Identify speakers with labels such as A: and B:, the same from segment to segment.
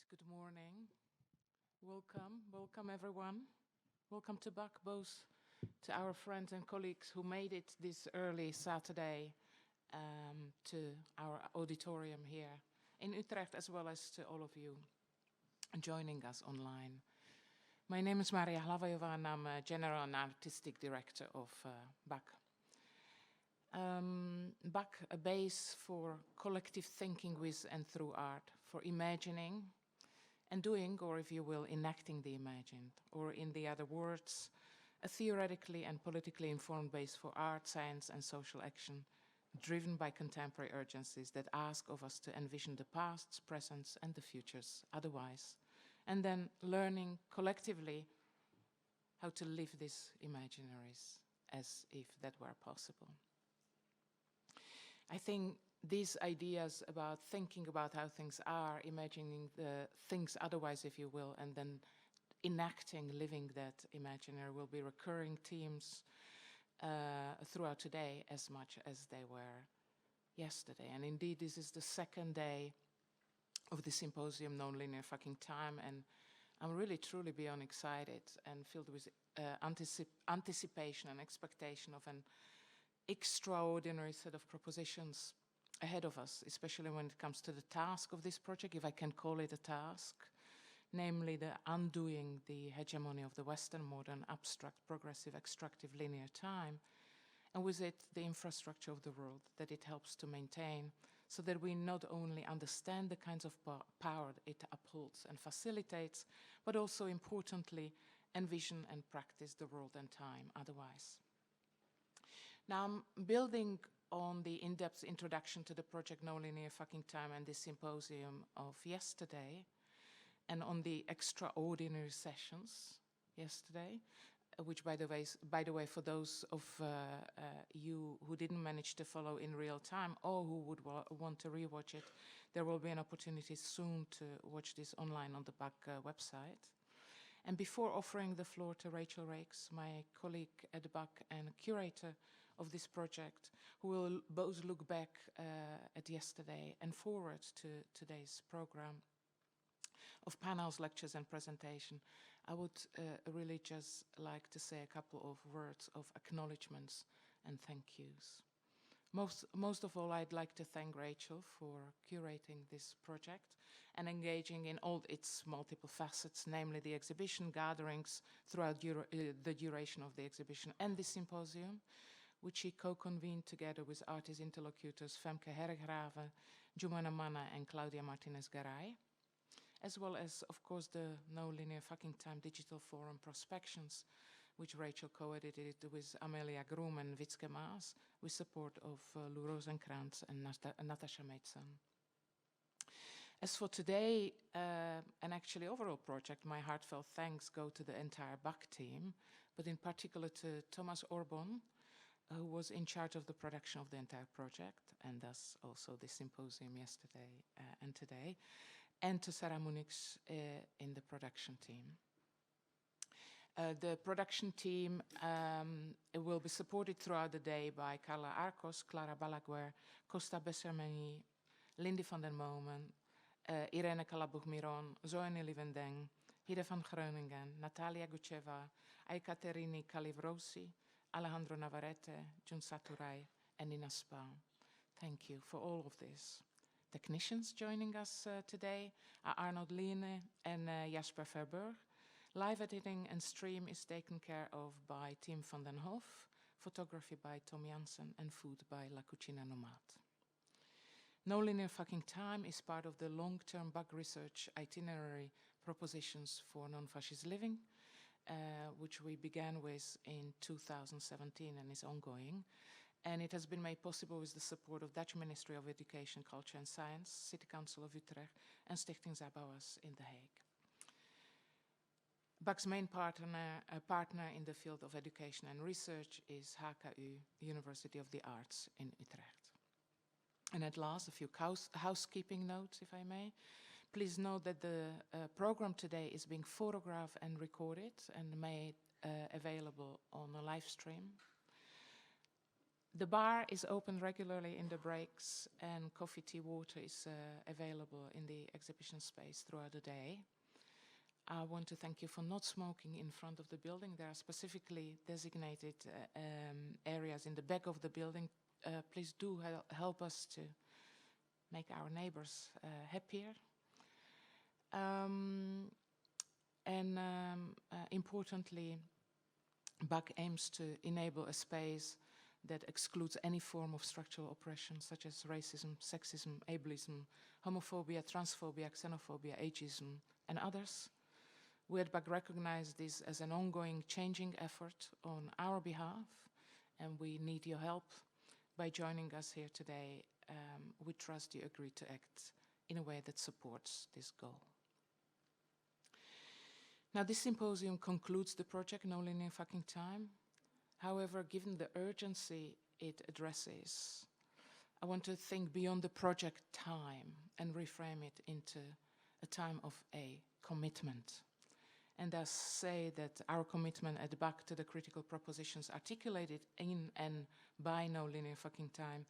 A: Good morning. Welcome everyone. Welcome to BAC, both to our friends and colleagues who made it this early Saturday to our auditorium here in Utrecht, as well as to all of you joining us online. My name is Maria Hlavajová and I'm a General and Artistic Director of BAC. BAC, a base for collective thinking with and through art, for imagining and doing, or if you will, enacting the imagined, or in the other words, a theoretically and politically informed base for art, science and social action, driven by contemporary urgencies that ask of us to envision the pasts, presents and the futures otherwise, and then learning collectively how to live these imaginaries as if that were possible. I think these ideas about thinking about how things are, imagining the things otherwise, if you will, and then enacting, living that imaginary will be recurring themes throughout today as much as they were yesterday. And indeed, this is the second day of the Symposium, Non-Linear Fucking Time, and I'm really truly beyond excited and filled with anticipation and expectation of an extraordinary set of propositions ahead of us, especially when it comes to the task of this project, if I can call it a task, namely the undoing the hegemony of the Western modern, abstract, progressive, extractive linear time, and with it the infrastructure of the world that it helps to maintain, so that we not only understand the kinds of power it upholds and facilitates, but also importantly envision and practice the world and time otherwise. Now, I'm building on the in-depth introduction to the project No Linear Fucking Time and the Symposium of yesterday, and on the extraordinary sessions yesterday, which, by the way, for those of you who didn't manage to follow in real time or who would want to rewatch it, there will be an opportunity soon to watch this online on the BAC website. And before offering the floor to Rachel Rakes, my colleague at the BAC and curator of this project, who will both look back at yesterday and forward to today's program of panels, lectures and presentation, I would really just like to say a couple of words of acknowledgements and thank yous. Most of all, I'd like to thank Rachel for curating this project and engaging in all its multiple facets, namely the exhibition gatherings throughout the duration of the exhibition and the symposium, which she co-convened together with artist interlocutors Femke Hergrave, Jumana Mana and Claudia Martinez-Garay, as well as, of course, the No Linear Fucking Time Digital Forum Prospections, which Rachel co-edited with Amelia Groom and Witzke Maas, with support of Lou Rosenkrantz and Natasha Maidson. As for today, and actually overall project, my heartfelt thanks go to the entire BAC team, but in particular to Thomas Orbon, who was in charge of the production of the entire project, and thus also the symposium yesterday and today, and to Sarah Munix in the production team. The production team will be supported throughout the day by Carla Arcos, Clara Balaguer, Costa Bessermeni, Lindy van den Momen, Irene Kalabuch-Miron, Zoe Livendeng, Hide van Groningen, Natalia Gucheva, Ekaterini Kalivrosi, Alejandro Navarrete, Jun Saturai, and Nina Spa. Thank you for all of this. Technicians joining us today are Arnold Liene and Jasper Verburg. Live editing and stream is taken care of by Tim van den Hof, photography by Tom Jansen, and food by La Cucina Nomade. No Linear Fucking Time is part of the long-term BAC research itinerary propositions for non-fascist living, which we began with in 2017 and is ongoing. And it has been made possible with the support of Dutch Ministry of Education, Culture and Science, City Council of Utrecht, and Stichting Zabauers in The Hague. BAC's main partner in the field of education and research is HKU, University of the Arts in Utrecht. And at last, a few housekeeping notes, if I may. Please note that the program today is being photographed and recorded and made available on a live stream. The bar is open regularly in the breaks, and coffee, tea, water is available in the exhibition space throughout the day. I want to thank you for not smoking in front of the building. There are specifically designated areas in the back of the building. Please do help us to make our neighbors happier. Importantly, BAC aims to enable a space that excludes any form of structural oppression, such as racism, sexism, ableism, homophobia, transphobia, xenophobia, ageism, and others. We at BAC recognize this as an ongoing changing effort on our behalf, and we need your help. By joining us here today, we trust you agree to act in a way that supports this goal. Now, this symposium concludes the project, No Linear Fucking Time. However, given the urgency it addresses, I want to think beyond the project time and reframe it into a time of a commitment. And thus say that our commitment at BAC to the critical propositions articulated in and by No Linear Fucking Time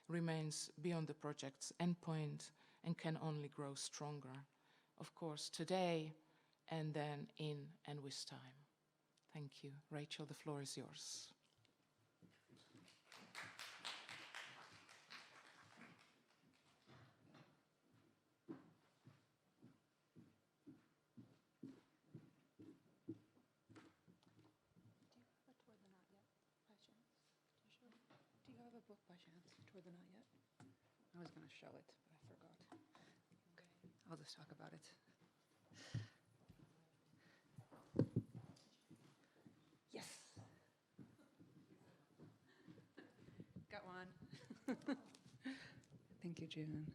A: remains beyond the project's endpoint and can only grow stronger. Of course, today and then in and with time. Thank you. Rachel, the floor is yours.
B: Do you have a book by chance, Toward the Not Yet? I was going to show it, but I forgot. Okay, I'll just talk about it. Yes. Got one. Thank you, June.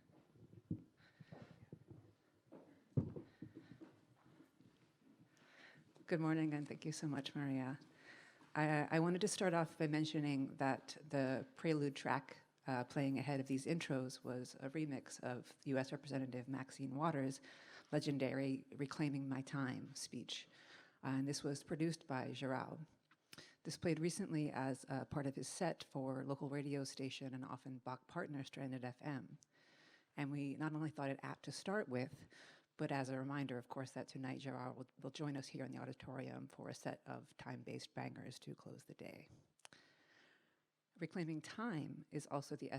B: Good morning, and thank you so much, Maria. I wanted to start off by mentioning that the prelude track playing ahead of these intros was a remix of U.S. Representative Maxine Waters' legendary Reclaiming My Time speech. And this was produced by Gérald. This played recently as a part of his set for local radio station and often BAC partner Stranded FM. And we not only thought it apt to start with, but as a reminder, of course, that tonight Gérald will join us here in the auditorium for a set of time-based bangers to close the day. Reclaiming Time is also the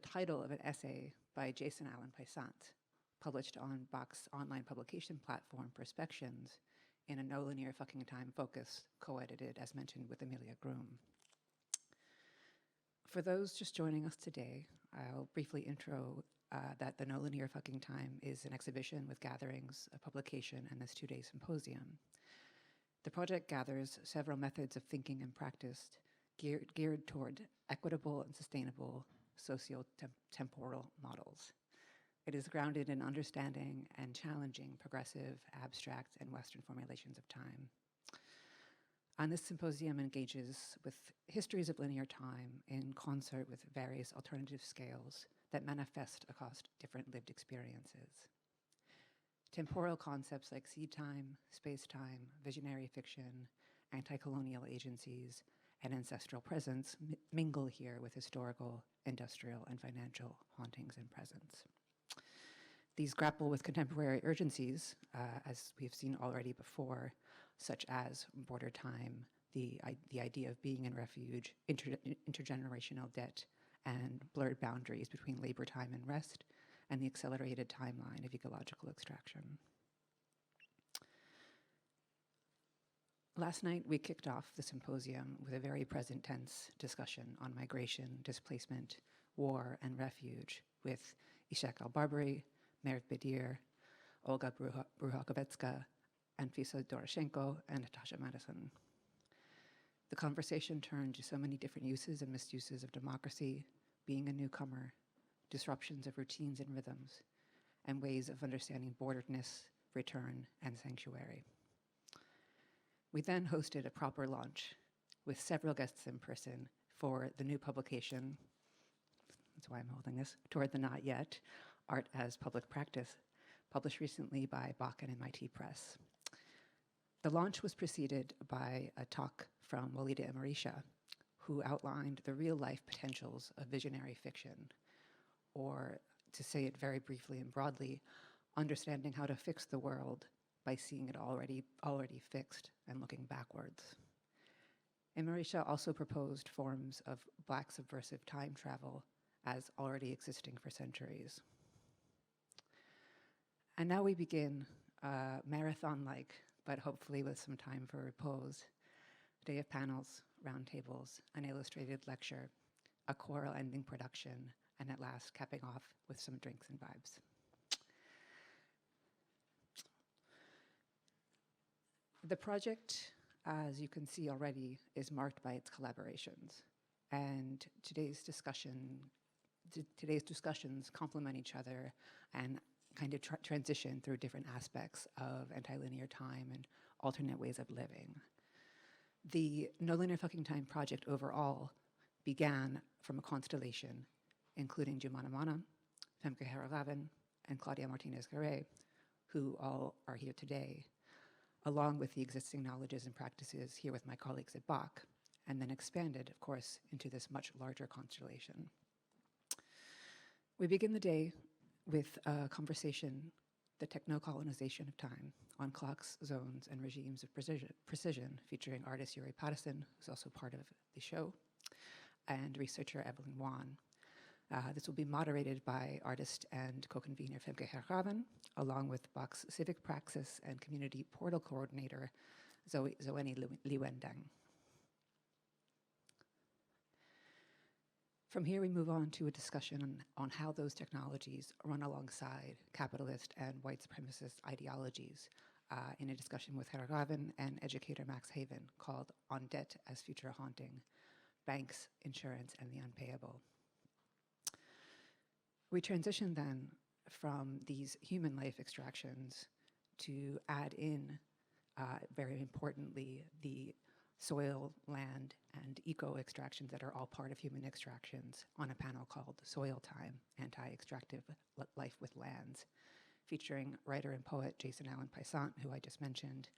B: title of an essay by Jason Allen Paisant, published on BAC's online publication platform Perspections in a No Linear Fucking Time focus, co-edited, as mentioned, with Amelia Groom. For those just joining us today, I'll briefly intro that the No Linear Fucking Time is an exhibition with gatherings, a publication, and this two-day symposium. The project gathers several methods of thinking and practice geared toward equitable and sustainable socio-temporal models. It is grounded in understanding and challenging progressive, abstract, and Western formulations of time. And this symposium engages with histories of linear time in concert with various alternative scales that manifest across different lived experiences. Temporal concepts like seed time, space-time, visionary fiction, anti-colonial agencies, and ancestral presence mingle here with historical, industrial, and financial hauntings and presence. These grapple with contemporary urgencies, as we've seen already before, such as border time, the idea of being in refuge, intergenerational debt, and blurred boundaries between labor time and rest, and the accelerated timeline of ecological extraction. Last night, we kicked off the symposium with a very present tense discussion on migration, displacement, war, and refuge with Ishak Al-Barbary, Merit Bedir, Olga Bruhakovetska, Anfisa Doroshenko, and Natasha Madison. The conversation turned to so many different uses and misuses of democracy, being a newcomer, disruptions of routines and rhythms, and ways of understanding borderedness, return, and sanctuary. We then hosted a proper launch with several guests in person for the new publication, that's why I'm holding this, Toward the Not Yet, Art as Public Practice, published recently by BAC and MIT Press. The launch was preceded by a talk from Walida Amarisha, who outlined the real-life potentials of visionary fiction, or to say it very briefly and broadly, understanding how to fix the world by seeing it already fixed and looking backwards. And Marisha also proposed forms of Black subversive time travel as already existing for centuries. And now we begin, marathon-like, but hopefully with some time for repose, day of panels, roundtables, an illustrated lecture, a choral ending production, and at last capping off with some drinks and vibes. The project, as you can see already, is marked by its collaborations. And today's discussions complement each other and kind of transition through different aspects of anti-linear time and alternate ways of living. The No Linear Fucking Time project overall began from a constellation, including Jumana Mana, Femke Herraven, and Claudia Martinez-Garay, who all are here today, along with the existing knowledges and practices here with my colleagues at Bach, and then expanded, of course, into this much larger constellation. We begin the day with a conversation, the Techno-Colonization of Time, on clocks, zones, and regimes of precision, featuring artist Yuri Pattison, who's also part of the show, and researcher Evelyn Wan. This will be moderated by artist and co-convener Femke Herraven, along with Bach's civic praxis and community portal coordinator, Zoeni Liwendeng. From here, we move on to a discussion on how those technologies run alongside capitalist and white supremacist ideologies in a discussion with Herraven and educator Max Haven called On Debt as Future Haunting, Banks, Insurance, and the Unpayable. We transition then from these human life extractions to add in, very importantly, the soil, land, and eco-extractions that are all part of human extractions on a panel called Soil Time, Anti-Extractive Life with Lands, featuring writer and poet Jason Allen Paisant, who I just mentioned,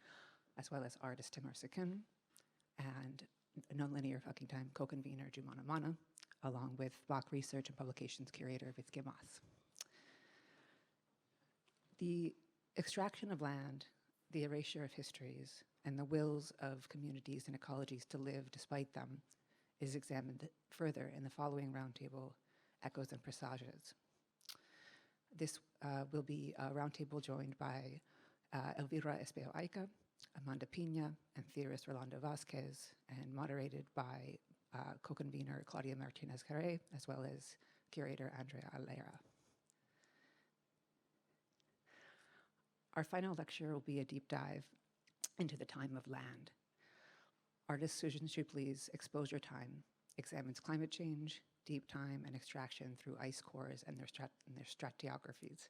B: as well as artist Timur Sakin, and Non-Linear Fucking Time co-convener Jumana Mana, along with Bach Research and Publications curator Vizge Mas. The extraction of land, the erasure of histories, and the wills of communities and ecologies to live despite them is examined further in the following roundtable, Echoes and Presages. This will be a roundtable joined by Elvira Espejo Aica, Amanda Pina, and theorist Rolando Vasquez, and moderated by co-convener Claudia Martinez-Garay, as well as curator Andrea Alera. Our final lecture will be a deep dive into the time of land. Artist Susan Shipley's Exposure Time examines climate change, deep time, and extraction through ice cores and their stratigraphies.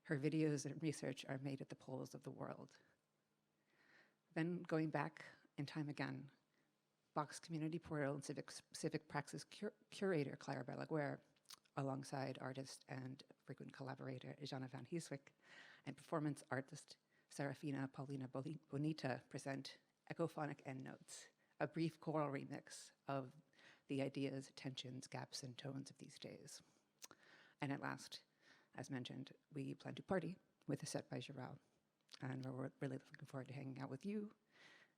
B: Her videos and research are made at the poles of the world. Then going back in time again, Bach's community portal and civic praxis curator Clara Balaguer, alongside artist and frequent collaborator Jana van Heeswick, and performance artist Serafina Paulina Bonita present Echophonic Endnotes, a brief choral remix of the ideas, tensions, gaps, and tones of these days. And at last, as mentioned, we plan to party with a set by Giral, and we're really looking forward to hanging out with you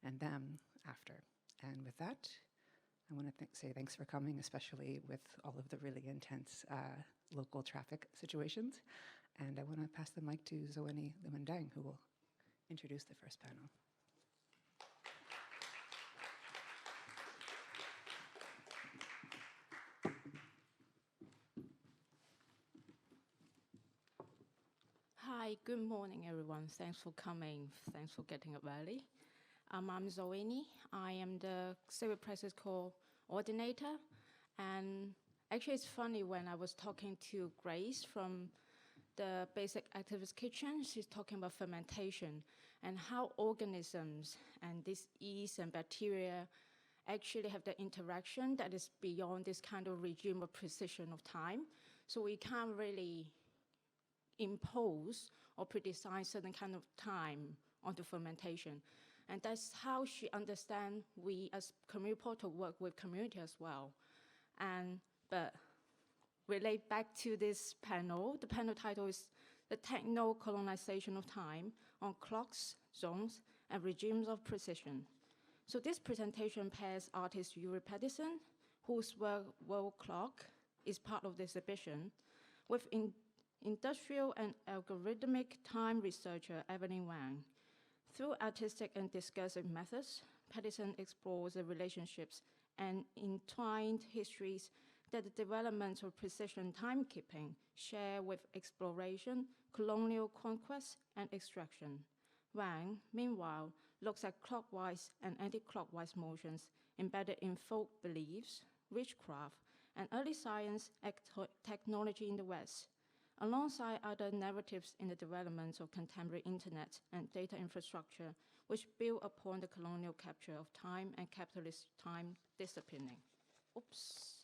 B: and them after. And with that, I want to say thanks for coming, especially with all of the really intense local traffic situations. And I want to pass the mic to Zoeni Liwendeng, who will introduce the first panel.
C: Hi, good morning, everyone. Thanks for coming. Thanks for getting up early. I'm Zoeni. I am the civic praxis coordinator. And actually, it's funny when I was talking to Grace from the Basic Activist Kitchen, she's talking about fermentation and how organisms and this yeast and bacteria actually have the interaction that is beyond this kind of regime of precision of time. So we can't really impose or predesign certain kind of time onto fermentation. And that's how she understands we as community portal work with community as well. But relate back to this panel, the panel title is The Techno-Colonization of Time on Clocks, Zones, and Regimes of Precision. So this presentation pairs artist Yuri Pattison, whose work World Clock is part of the exhibition, with industrial and algorithmic time researcher Evelyn Wan. Through artistic and discursive methods, Pattison explores the relationships and entwined histories that the development of precision timekeeping share with exploration, colonial conquest, and extraction. Wang, meanwhile, looks at clockwise and anti-clockwise motions embedded in folk beliefs, witchcraft, and early science technology in the West, alongside other narratives in the development of contemporary internet and data infrastructure, which build upon the colonial capture of time and capitalist time disciplining. Oops.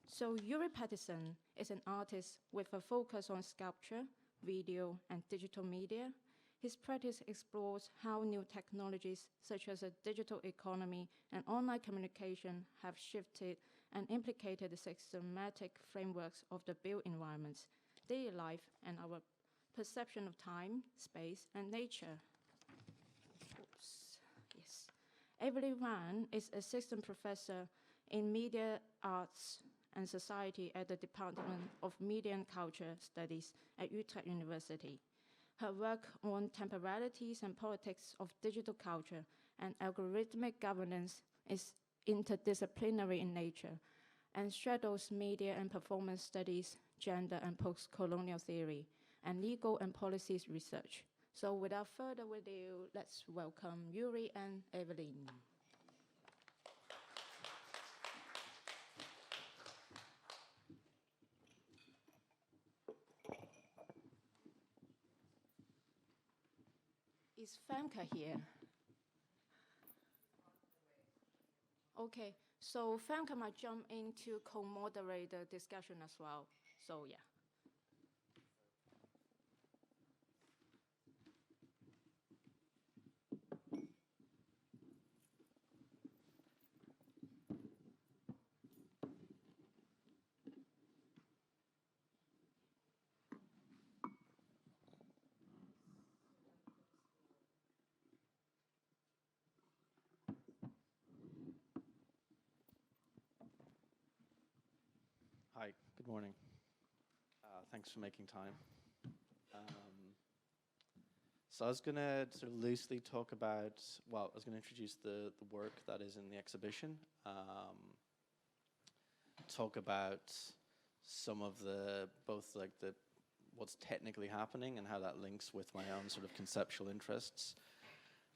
C: So Yuri Pattison is an artist with a focus on sculpture, video, and digital media. His practice explores how new technologies such as a digital economy and online communication have shifted and implicated the systematic frameworks of the built environments, daily life, and our perception of time, space, and nature. Oops. Yes. Evelyn Wan is assistant professor in media arts and society at the Department of Media and Culture Studies at Utrecht University. Her work on temporalities and politics of digital culture and algorithmic governance is interdisciplinary in nature and straddles media and performance studies, gender and post-colonial theory, and legal and policies research. So without further ado, let's welcome Yuri and Evelyn. Is Famke here? Okay, so Famke might jump in to co-moderate the discussion as well. So yeah.
D: Hi, good morning. Thanks for making time. So I was going to sort of loosely talk about, well, I was going to introduce the work that is in the exhibition, talk about some of the, both like the, what's technically happening and how that links with my own sort of conceptual interests,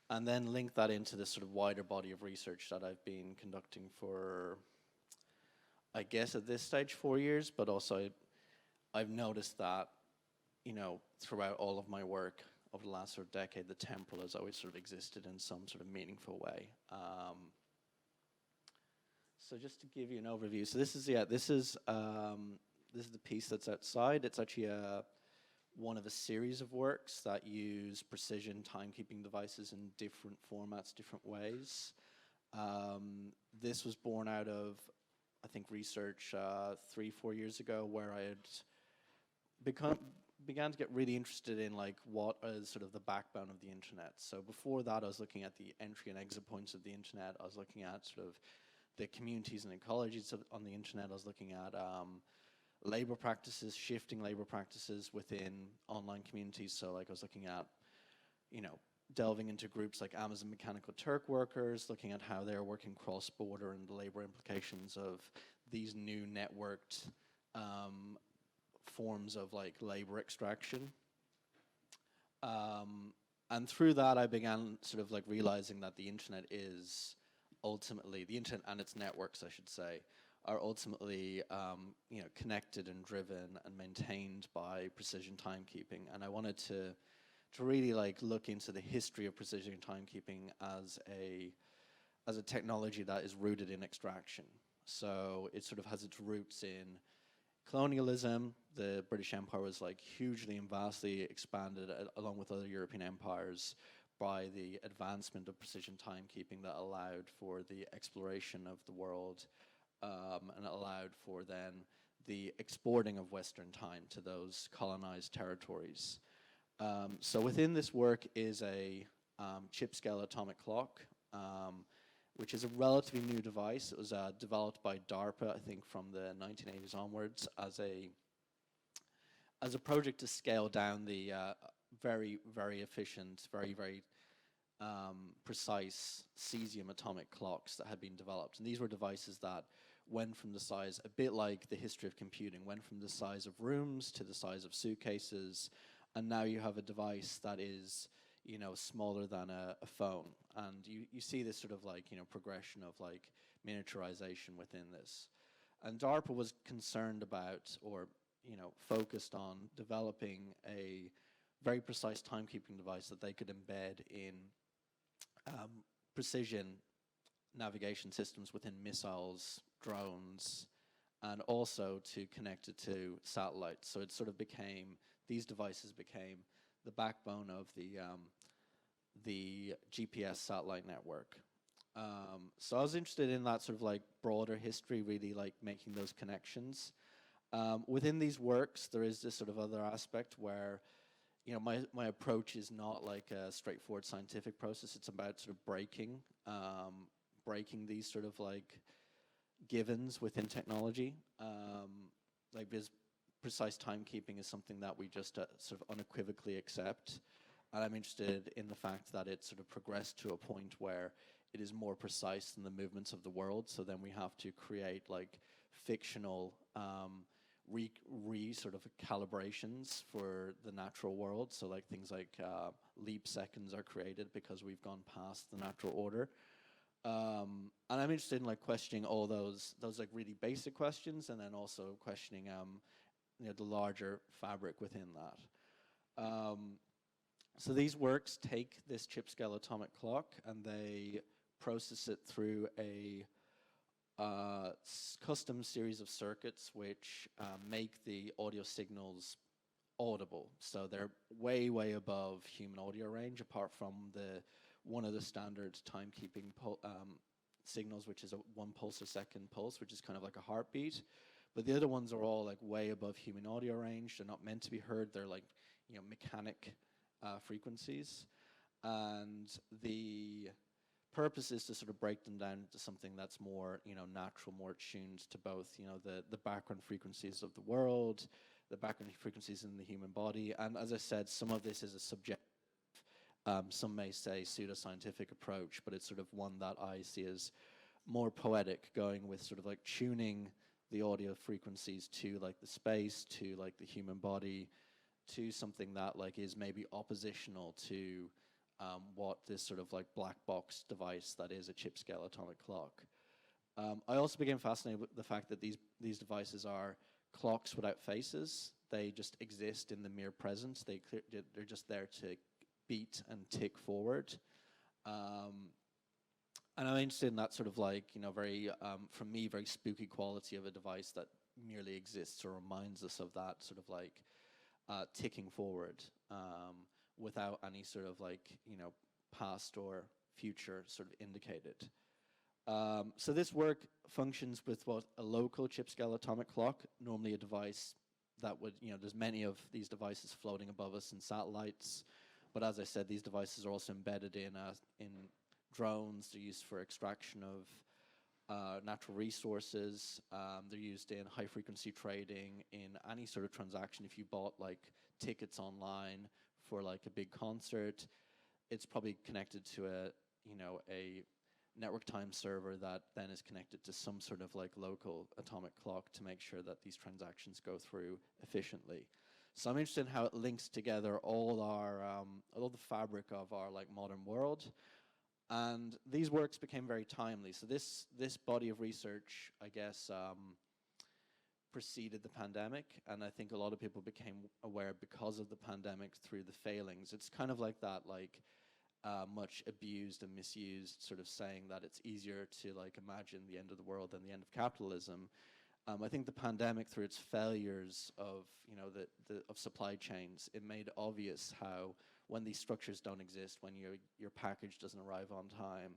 D: and then link that into this sort of wider body of research that I've been conducting for, I guess at this stage, 4 years, but also I've noticed that, you know, throughout all of my work over the last sort of decade, the temporal has always sort of existed in some sort of meaningful way. So just to give you an overview, so this is the piece that's outside. It's actually one of a series of works that use precision timekeeping devices in different formats, different ways. This was born out of, I think, research 3-4 years ago, where I had began to get really interested in like what is sort of the backbone of the internet. So before that, I was looking at the entry and exit points of the internet. I was looking at sort of the communities and ecologies on the internet. I was looking at labor practices, shifting labor practices within online communities. So like I was looking at, you know, delving into groups like Amazon Mechanical Turk workers, looking at how they're working cross-border and the labor implications of these new networked forms of like labor extraction. And through that, I began sort of like realizing that the internet is ultimately, the internet and its networks, I should say, are ultimately you know, connected and driven and maintained by precision timekeeping. And I wanted to really like look into the history of precision timekeeping as a technology that is rooted in extraction. So it sort of has its roots in colonialism. The British Empire was like hugely and vastly expanded along with other European empires by the advancement of precision timekeeping that allowed for the exploration of the world, and allowed for then the exporting of Western time to those colonized territories. So within this work is a chip-scale atomic clock, which is a relatively new device. It was developed by DARPA, I think, from the 1980s onwards as a project to scale down the very, very efficient, very, very precise cesium atomic clocks that had been developed. And these were devices that went from the size, a bit like the history of computing, went from the size of rooms to the size of suitcases. And now you have a device that is, you know, smaller than a phone. And you see this sort of like, you know, progression of like miniaturization within this. And DARPA was concerned about, or, you know, focused on developing a very precise timekeeping device that they could embed in precision navigation systems within missiles, drones, and also to connect it to satellites. So it sort of became, these devices became the backbone of the GPS satellite network. So I was interested in that sort of like broader history, really like making those connections. Within these works, there is this sort of other aspect where, you know, my approach is not like a straightforward scientific process. It's about sort of breaking these sort of like givens within technology. Like this precise timekeeping is something that we just sort of unequivocally accept. And I'm interested in the fact that it sort of progressed to a point where it is more precise than the movements of the world. So then we have to create like fictional sort of calibrations for the natural world. So like things like leap seconds are created because we've gone past the natural order. And I'm interested in like questioning all those like really basic questions, and then also questioning you know, the larger fabric within that. So these works take this chip-scale atomic clock and they process it through a custom series of circuits which make the audio signals audible. So they're way, way above human audio range, apart from one of the standard timekeeping signals, which is a 1 pulse a second pulse, which is kind of like a heartbeat. But the other ones are all like way above human audio range. They're not meant to be heard. They're like, you know, mechanic frequencies. And the purpose is to sort of break them down to something that's more, you know, natural, more tuned to both, you know, the background frequencies of the world, the background frequencies in the human body. And as I said, some of this is a subjective, some may say pseudoscientific approach, but it's sort of one that I see as more poetic, going with sort of like tuning the audio frequencies to like the space, to like the human body, to something that like is maybe oppositional to what this sort of like black box device that is a chip-scale atomic clock. I also became fascinated with the fact that these devices are clocks without faces. They just exist in the mere present. They're just there to beat and tick forward. And I'm interested in that sort of like, you know, very, for me, very spooky quality of a device that merely exists or reminds us of that sort of like ticking forward without any sort of like, you know, past or future sort of indicated. So this work functions with what a local chip-scale atomic clock, normally a device that would, you know, there's many of these devices floating above us in satellites. But as I said, these devices are also embedded in drones. They're used for extraction of natural resources. They're used in high-frequency trading, in any sort of transaction. If you bought like tickets online for like a big concert, it's probably connected to a network time server that then is connected to some sort of like local atomic clock to make sure that these transactions go through efficiently. So I'm interested in how it links together all the fabric of our like modern world. And these works became very timely. So this body of research, I guess, preceded the pandemic, and I think a lot of people became aware because of the pandemic through the failings. It's kind of like that, like much abused and misused sort of saying that it's easier to like imagine the end of the world than the end of capitalism. I think the pandemic, through its failures of, you know, of supply chains, it made obvious how when these structures don't exist, when your package doesn't arrive on time,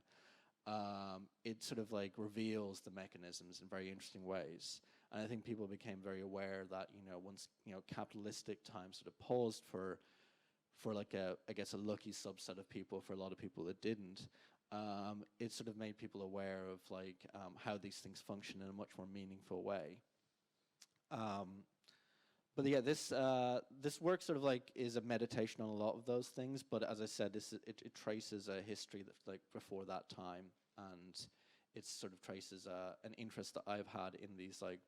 D: it sort of like reveals the mechanisms in very interesting ways. And I think people became very aware that, once, capitalistic time sort of paused for like I guess a lucky subset of people, for a lot of people it didn't, it sort of made people aware of like how these things function in a much more meaningful way. But yeah, this work sort of like is a meditation on a lot of those things. But as I said, it traces a history that's like before that time, and it sort of traces an interest that I've had in these like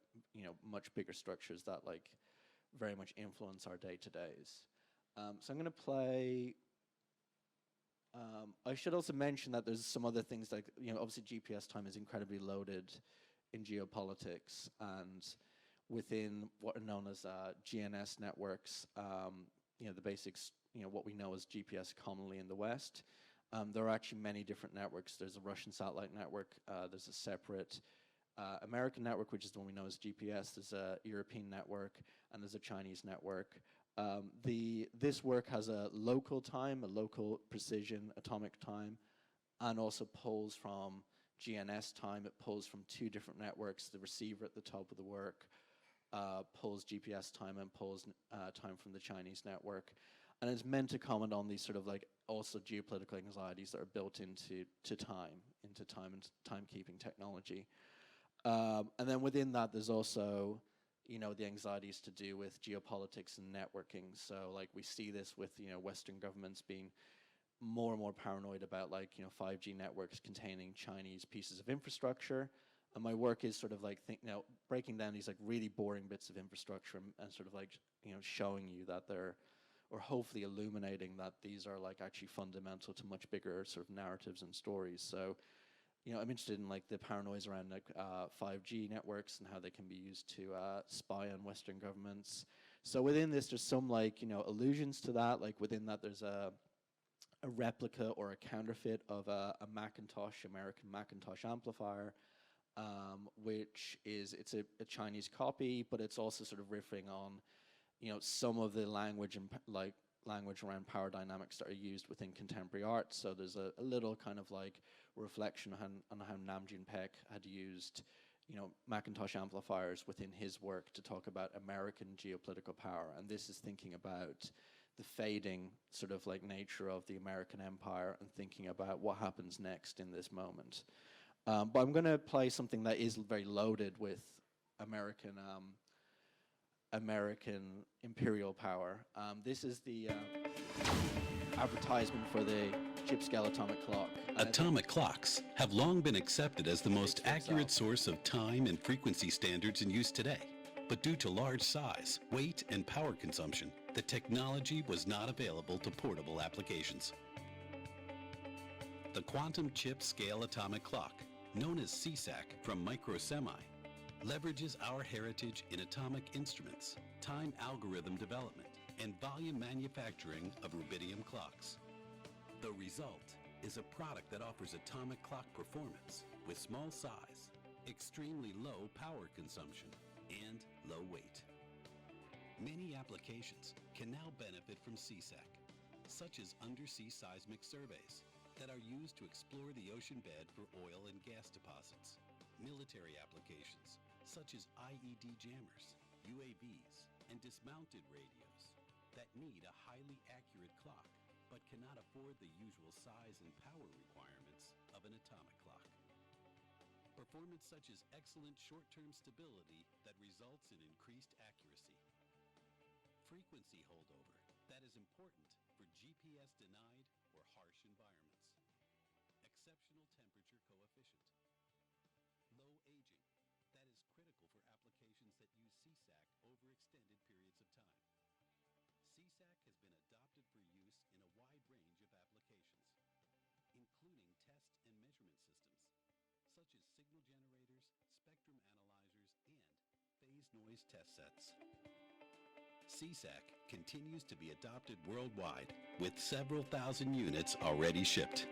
D: much bigger structures that like very much influence our day-to-days. So I'm going to play. I should also mention that there's some other things like obviously GPS time is incredibly loaded in geopolitics, and within what are known as GNS networks, the basics, what we know as GPS commonly in the West. There are actually many different networks. There's a Russian satellite network. There's a separate American network, which is the one we know as GPS. There's a European network, and there's a Chinese network. This work has a local time, a local precision atomic time, and also pulls from GNS time. It pulls from two different networks. The receiver at the top of the work pulls GPS time and pulls time from the Chinese network. And it's meant to comment on these sort of like also geopolitical anxieties that are built into time and timekeeping technology. And then within that, there's also the anxieties to do with geopolitics and networking. So like we see this with Western governments being more and more paranoid about like 5G networks containing Chinese pieces of infrastructure. And my work is sort of like breaking down these like really boring bits of infrastructure and sort of like showing you that they're, or hopefully illuminating that these are like actually fundamental to much bigger sort of narratives and stories. So I'm interested in like the paranoias around like 5G networks and how they can be used to spy on Western governments. So within this, there's some like allusions to that. Like within that, there's a replica or a counterfeit of a American Macintosh amplifier, which it's a Chinese copy, but it's also sort of riffing on some of the language and language around power dynamics that are used within contemporary art. So there's a little kind of like reflection on how Nam June Paik had used Macintosh amplifiers within his work to talk about American geopolitical power. And this is thinking about the fading sort of like nature of the American empire and thinking about what happens next in this moment. But I'm going to play something that is very loaded with American imperial power. This is the advertisement for the chip-scale atomic clock.
E: Atomic clocks have long been accepted as the most accurate source of time and frequency standards in use today. But due to large size, weight, and power consumption, the technology was not available to portable applications. The quantum chip-scale atomic clock, known as CSAC from Microsemi, leverages our heritage in atomic instruments, time algorithm development, and volume manufacturing of rubidium clocks. The result is a product that offers atomic clock performance with small size, extremely low power consumption, and low weight. Many applications can now benefit from CSAC, such as undersea seismic surveys that are used to explore the ocean bed for oil and gas deposits, military applications, such as IED jammers, UAVs, and dismounted radios that need a highly accurate clock but cannot afford the usual size and power requirements of an atomic clock. Performance such as excellent short-term stability that results in increased accuracy. Frequency holdover that is important for GPS-denied or harsh environments. Exceptional temperature coefficient. Low aging that is critical for applications that use CSAC over extended periods of time. CSAC has been adopted for use in a wide range of applications, including test and measurement systems, such as signal generators, spectrum analyzers, and phase noise test sets. CSAC continues to be adopted worldwide, with several thousand units already shipped.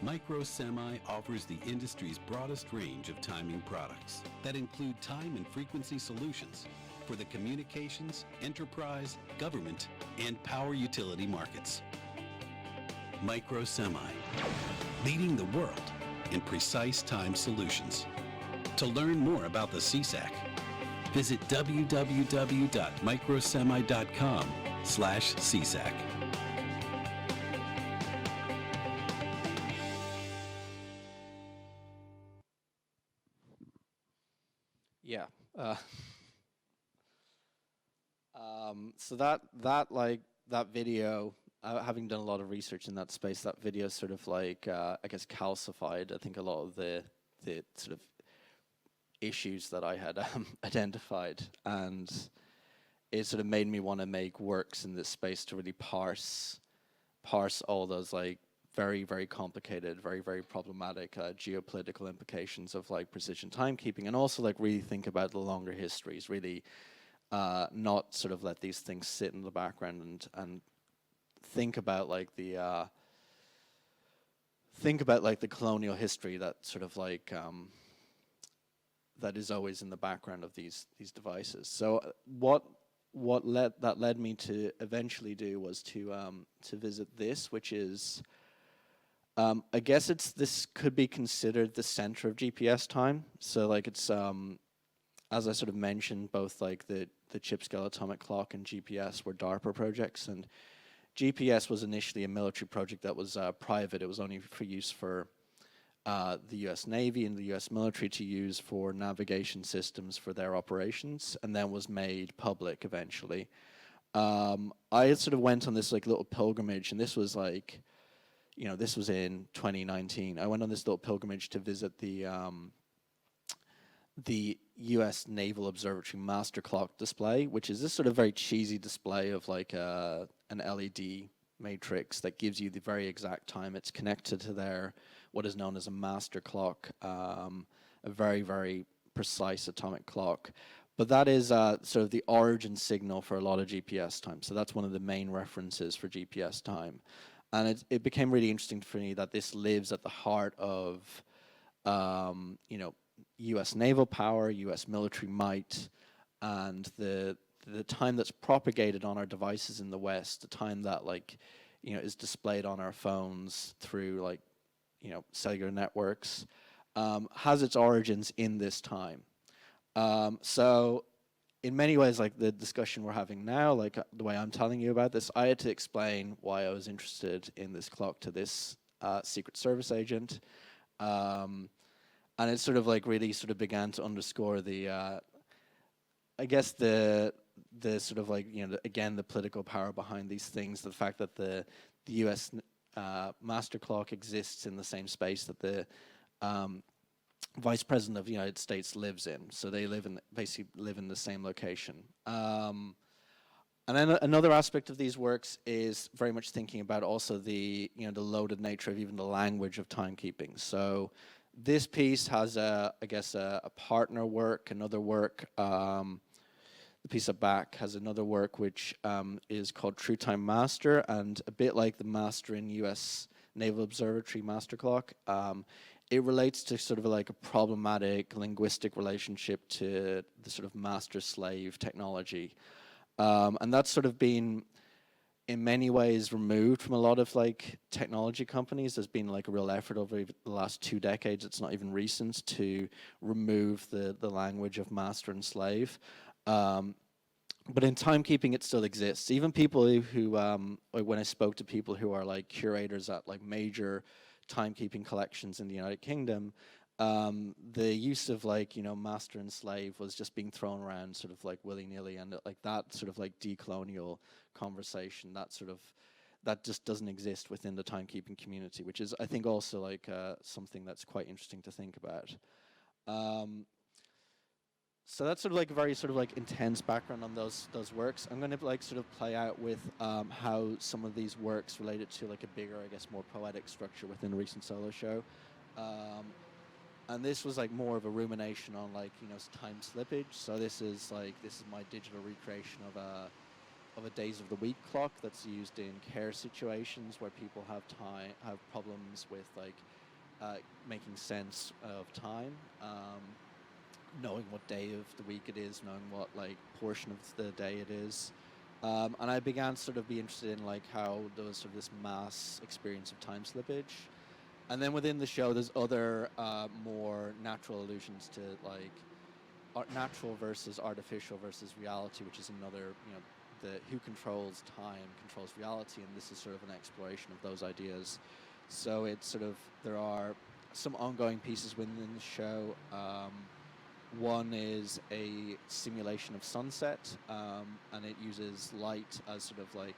E: Microsemi offers the industry's broadest range of timing products that include time and frequency solutions, for the communications, enterprise, government, and power utility markets. Micro Semi, leading the world in precise time solutions. To learn more about the CSAC, visit www.microsemi.com/CSAC.
D: Yeah. So that video, having done a lot of research in that space, that video sort of like I guess calcified, I think, a lot of the sort of issues that I had identified, and it sort of made me want to make works in this space to really parse all those like very, very complicated, very, very problematic geopolitical implications of like precision timekeeping, and also like really think about the longer histories, really not sort of let these things sit in the background and think about like the colonial history that sort of like that is always in the background of these devices. So what led me to eventually do was to visit this, which is I guess this could be considered the center of GPS time. So like it's as I sort of mentioned, both like the chip-scale atomic clock and GPS were DARPA projects, and GPS was initially a military project that was private. It was only for use for the US Navy and the US military to use for navigation systems for their operations, and then was made public eventually. I sort of went on this like little pilgrimage, and this was like, you know, this was in 2019. I went on this little pilgrimage to visit the US Naval Observatory Master Clock display, which is this sort of very cheesy display of like an LED matrix that gives you the very exact time. It's connected to their what is known as a master clock, a very, very precise atomic clock. But that is sort of the origin signal for a lot of GPS time. So that's one of the main references for GPS time. And it became really interesting for me that this lives at the heart of, you know, US naval power, US military might, and the time that's propagated on our devices in the West, the time that like, you know, is displayed on our phones through like, you know, cellular networks, has its origins in this time. So in many ways, like the discussion we're having now, like the way I'm telling you about this, I had to explain why I was interested in this clock to this Secret Service agent. And it sort of like really sort of began to underscore the, I guess the sort of like, you know, again, the political power behind these things, the fact that the US master clock exists in the same space that the Vice President of the United States lives in. So they basically live in the same location. And then another aspect of these works is very much thinking about also the, you know, the loaded nature of even the language of timekeeping. So this piece has I guess a partner work, another work. The piece at back has another work which is called True Time Master, and a bit like the master in US Naval Observatory Master Clock, it relates to sort of like a problematic linguistic relationship to the sort of master-slave technology. And that's sort of been, in many ways, removed from a lot of like technology companies. There's been like a real effort over the last 2 decades, it's not even recent, to remove the language of master and slave. But in timekeeping, it still exists. Even people who like when I spoke to people who are like curators at like major timekeeping collections in the United Kingdom, the use of like, you know, master and slave was just being thrown around sort of like willy-nilly, and like that sort of like decolonial conversation, that just doesn't exist within the timekeeping community, which is, I think, also like something that's quite interesting to think about. So that's sort of like a very sort of like intense background on those works. I'm going to like sort of play out with how some of these works related to like a bigger, I guess, more poetic structure within a recent solo show. And this was like more of a rumination on like, you know, time slippage. So this is my digital recreation of a days of the week clock that's used in care situations where people have problems with like making sense of time. knowing what day of the week it is, knowing what like portion of the day it is. And I began to sort of be interested in like how there was sort of this mass experience of time slippage. And then within the show, there's other more natural allusions to like natural versus artificial versus reality, which is another, who controls time controls reality, and this is sort of an exploration of those ideas. So it's sort of, there are some ongoing pieces within the show. One is a simulation of sunset, and it uses light as sort of like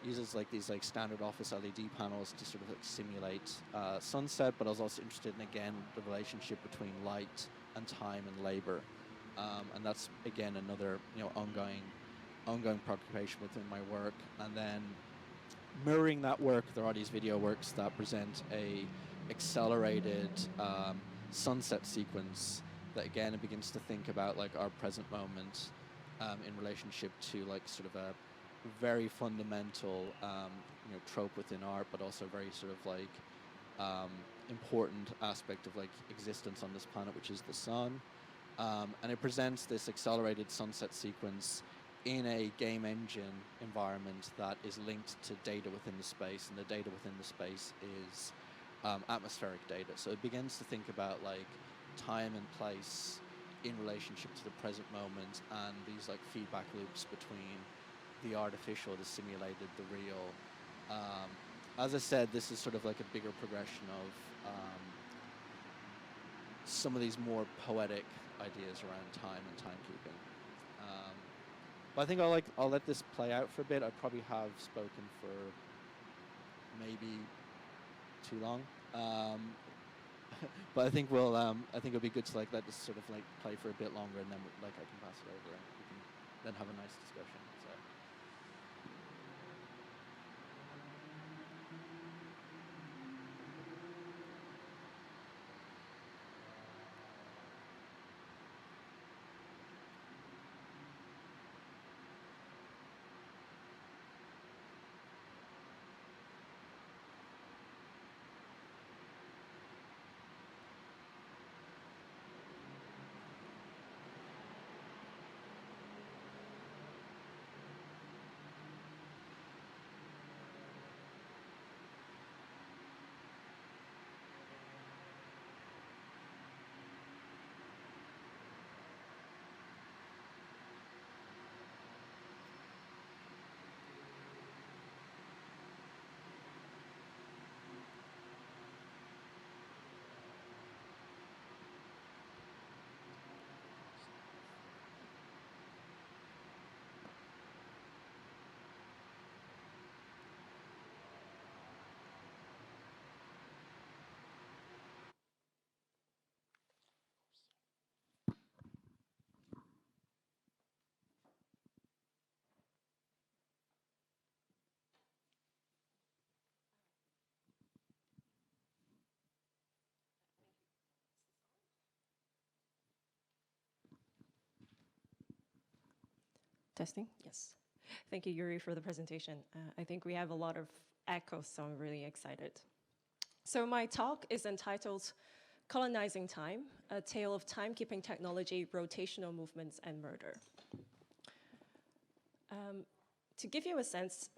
D: uses like these like standard office LED panels to sort of like simulate sunset. But I was also interested in, again, the relationship between light and time and labor, and that's again another ongoing preoccupation within my work. And then mirroring that work, there are these video works that present a accelerated sunset sequence that again it begins to think about like our present moment in relationship to like sort of a very fundamental trope within art, but also very sort of like important aspect of like existence on this planet, which is the sun. And it presents this accelerated sunset sequence in a game engine environment that is linked to data within the space, and the data within the space is atmospheric data. So it begins to think about like time and place in relationship to the present moment, and these like feedback loops between the artificial, the simulated, the real. As I said, this is sort of like a bigger progression of some of these more poetic ideas around time and timekeeping. But I think I'll let this play out for a bit. I probably have spoken for maybe too long. But I think it'll be good to like let this sort of like play for a bit longer, and then like I can pass it over and we can then have a nice discussion. So.
F: Testing? Yes. Thank you, Yuri, for the presentation. I think we have a lot of echoes, so I'm really excited. So my talk is entitled Colonizing Time, a tale of timekeeping technology, rotational movements, and murder. To give you a sense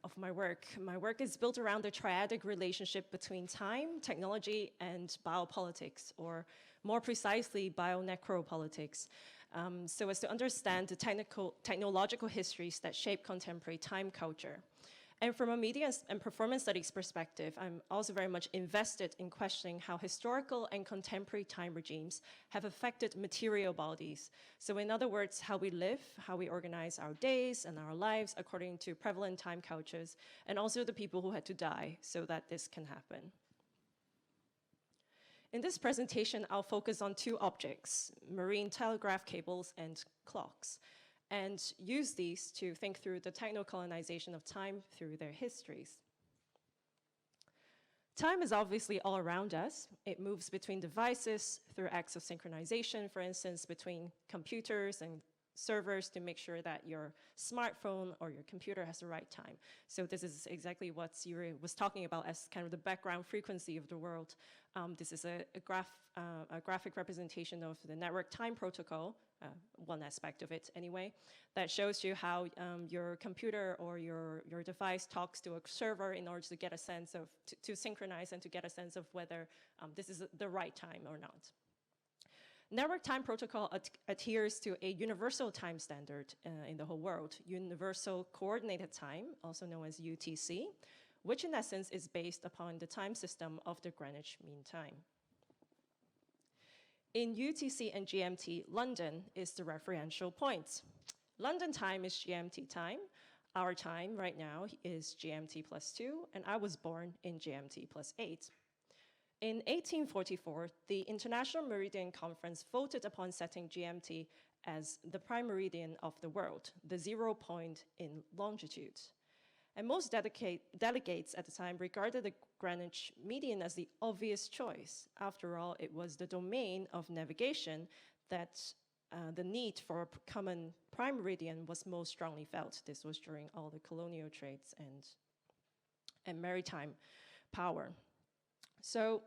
F: of my work is built around the triadic relationship between time, technology, and biopolitics, or more precisely, bionecropolitics, so as to understand the technological histories that shape contemporary time culture. And from a media and performance studies perspective, I'm also very much invested in questioning how historical and contemporary time regimes have affected material bodies. So in other words, how we live, how we organize our days and our lives according to prevalent time cultures, and also the people who had to die so that this can happen. In this presentation, I'll focus on two objects, marine telegraph cables and clocks, and use these to think through the techno-colonization of time through their histories. Time is obviously all around us. It moves between devices through acts of synchronization, for instance, between computers and servers to make sure that your smartphone or your computer has the right time. So this is exactly what Yuri was talking about as kind of the background frequency of the world. This is a graphic representation of the network time protocol, one aspect of it anyway, that shows you how your computer or your device talks to a server in order to get a sense of, to synchronize and to get a sense of whether this is the right time or not. Network time protocol adheres to a universal time standard in the whole world, Universal Coordinated Time, also known as UTC, which in essence is based upon the time system of the Greenwich Mean Time. In UTC and GMT, London is the referential point. London time is GMT time. Our time right now is GMT +2, and I was born in GMT +8. In 1844, the International Meridian Conference voted upon setting GMT as the prime meridian of the world, the 0 point in longitude. And most delegates at the time regarded the Greenwich median as the obvious choice. After all, it was the domain of navigation that the need for a common prime meridian was most strongly felt. This was during all the colonial trades and maritime power. So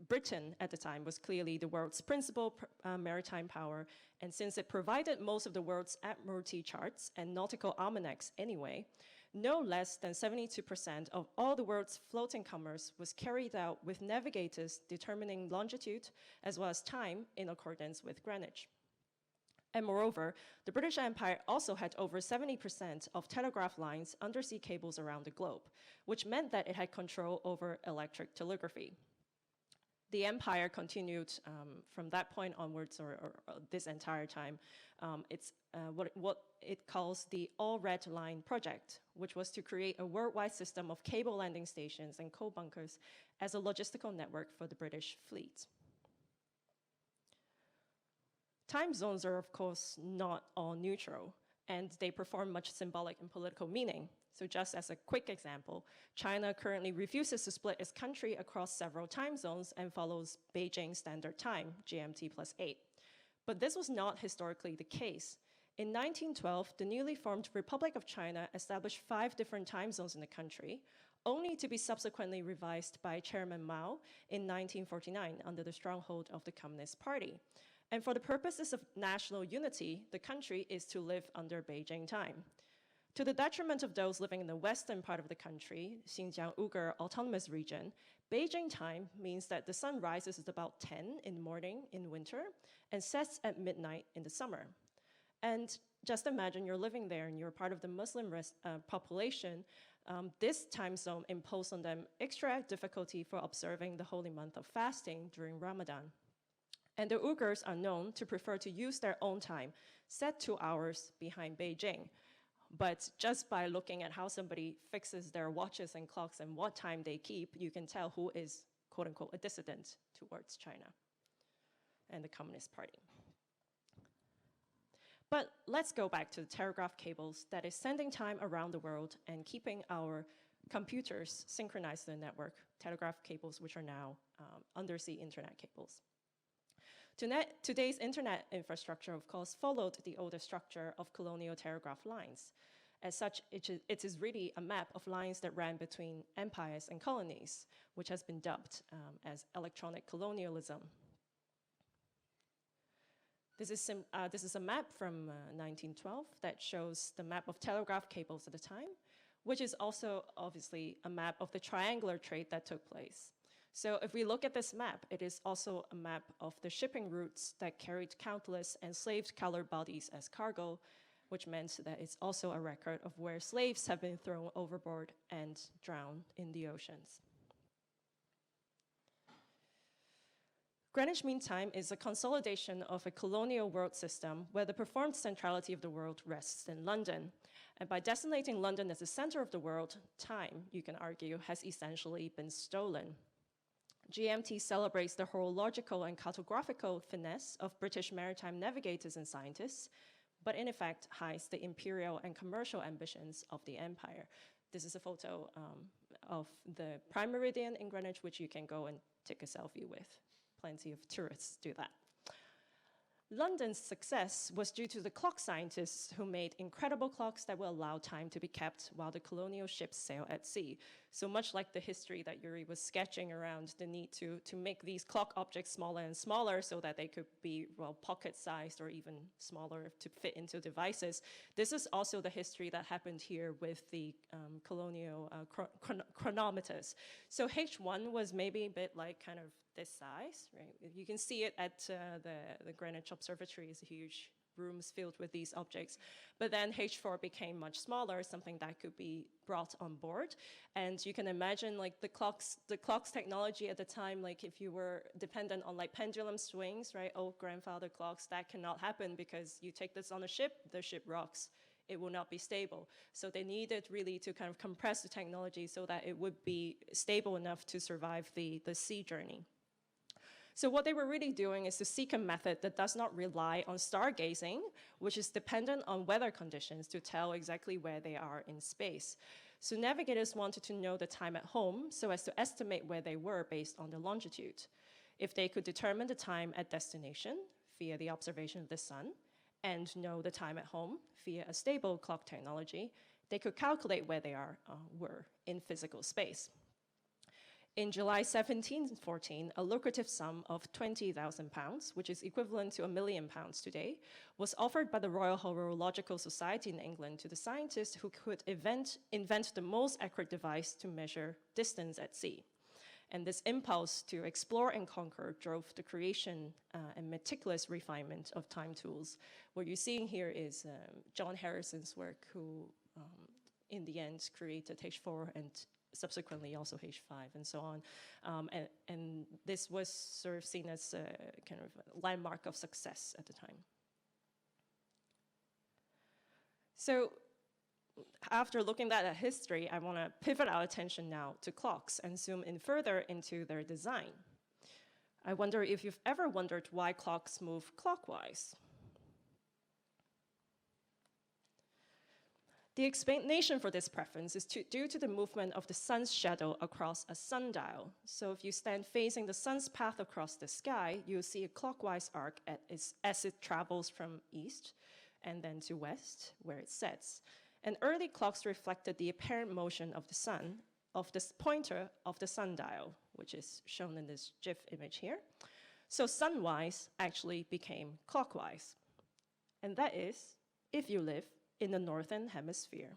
F: Britain at the time was clearly the world's principal maritime power, and since it provided most of the world's admiralty charts and nautical almanacs anyway, no less than 72% of all the world's floating commerce was carried out with navigators determining longitude as well as time in accordance with Greenwich. And moreover, the British Empire also had over 70% of telegraph lines, undersea cables around the globe, which meant that it had control over electric telegraphy. The empire continued from that point onwards, or this entire time. It's what it calls the All Red Line project, which was to create a worldwide system of cable landing stations and coal bunkers as a logistical network for the British fleet. Time zones are, of course, not all neutral, and they perform much symbolic and political meaning. So just as a quick example, China currently refuses to split its country across several time zones and follows Beijing Standard Time, GMT +8. But this was not historically the case. In 1912, the newly formed Republic of China established 5 different time zones in the country, only to be subsequently revised by Chairman Mao in 1949 under the stronghold of the Communist Party. And for the purposes of national unity, the country is to live under Beijing time. To the detriment of those living in the western part of the country, Xinjiang Uyghur Autonomous Region, Beijing time means that the sun rises at about 10 in the morning in winter and sets at midnight in the summer. And just imagine you're living there and you're part of the Muslim population. This time zone imposed on them extra difficulty for observing the holy month of fasting during Ramadan. And the Uyghurs are known to prefer to use their own time, set 2 hours behind Beijing. But just by looking at how somebody fixes their watches and clocks and what time they keep, you can tell who is, quote unquote, a dissident towards China and the Communist Party. But let's go back to the telegraph cables that is sending time around the world and keeping our computers synchronized to the network, telegraph cables which are now undersea internet cables. Today's internet infrastructure, of course, followed the older structure of colonial telegraph lines. As such, it is really a map of lines that ran between empires and colonies, which has been dubbed as electronic colonialism. This is a map from 1912 that shows the map of telegraph cables at the time, which is also obviously a map of the triangular trade that took place. So if we look at this map, it is also a map of the shipping routes that carried countless enslaved colored bodies as cargo, which meant that it's also a record of where slaves have been thrown overboard and drowned in the oceans. Greenwich Mean Time is a consolidation of a colonial world system where the performed centrality of the world rests in London. And by designating London as the center of the world, time, you can argue, has essentially been stolen. GMT celebrates the horological and cartographical finesse of British maritime navigators and scientists, but in effect hides the imperial and commercial ambitions of the empire. This is a photo of the prime meridian in Greenwich, which you can go and take a selfie with. Plenty of tourists do that. London's success was due to the clock scientists who made incredible clocks that will allow time to be kept while the colonial ships sail at sea. So much like the history that Yuri was sketching around the need to make these clock objects smaller and smaller so that they could be, well, pocket-sized or even smaller to fit into devices. This is also the history that happened here with the colonial chronometers. So H1 was maybe a bit like kind of this size, right? You can see it at the Greenwich Observatory is huge rooms filled with these objects. But then H4 became much smaller, something that could be brought on board. And you can imagine like the clocks technology at the time, like if you were dependent on like pendulum swings, right? Old grandfather clocks, that cannot happen because you take this on a ship, the ship rocks. It will not be stable. So they needed really to kind of compress the technology so that it would be stable enough to survive the sea journey. So what they were really doing is to seek a method that does not rely on stargazing, which is dependent on weather conditions to tell exactly where they are in space. So navigators wanted to know the time at home so as to estimate where they were based on the longitude. If they could determine the time at destination via the observation of the sun and know the time at home via a stable clock technology, they could calculate where they were in physical space. In July 1714, a lucrative sum of £20,000, which is equivalent to £1 million today, was offered by the Royal Horological Society in England to the scientist who could invent the most accurate device to measure distance at sea. And this impulse to explore and conquer drove the creation and meticulous refinement of time tools. What you're seeing here is John Harrison's work, who in the end created H4 and subsequently also H5 and so on. And this was sort of seen as a kind of a landmark of success at the time. So after looking at history, I want to pivot our attention now to clocks and zoom in further into their design. I wonder if you've ever wondered why clocks move clockwise. The explanation for this preference is due to the movement of the sun's shadow across a sundial. So if you stand facing the sun's path across the sky, you'll see a clockwise arc as it travels from east and then to west, where it sets. And early clocks reflected the apparent motion of the sun, of this pointer of the sundial, which is shown in this GIF image here. So sunwise actually became clockwise. And that is, if you live in the northern hemisphere.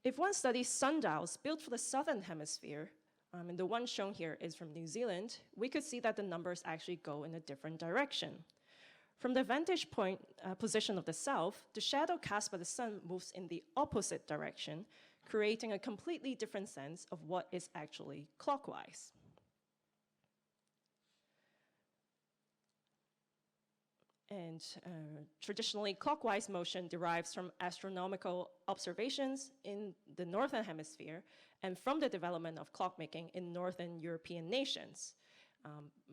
F: If one studies sundials built for the southern hemisphere, and the one shown here is from New Zealand, we could see that the numbers actually go in a different direction. From the vantage point position of the south, the shadow cast by the sun moves in the opposite direction, creating a completely different sense of what is actually clockwise. And traditionally, clockwise motion derives from astronomical observations in the northern hemisphere and from the development of clockmaking in northern European nations.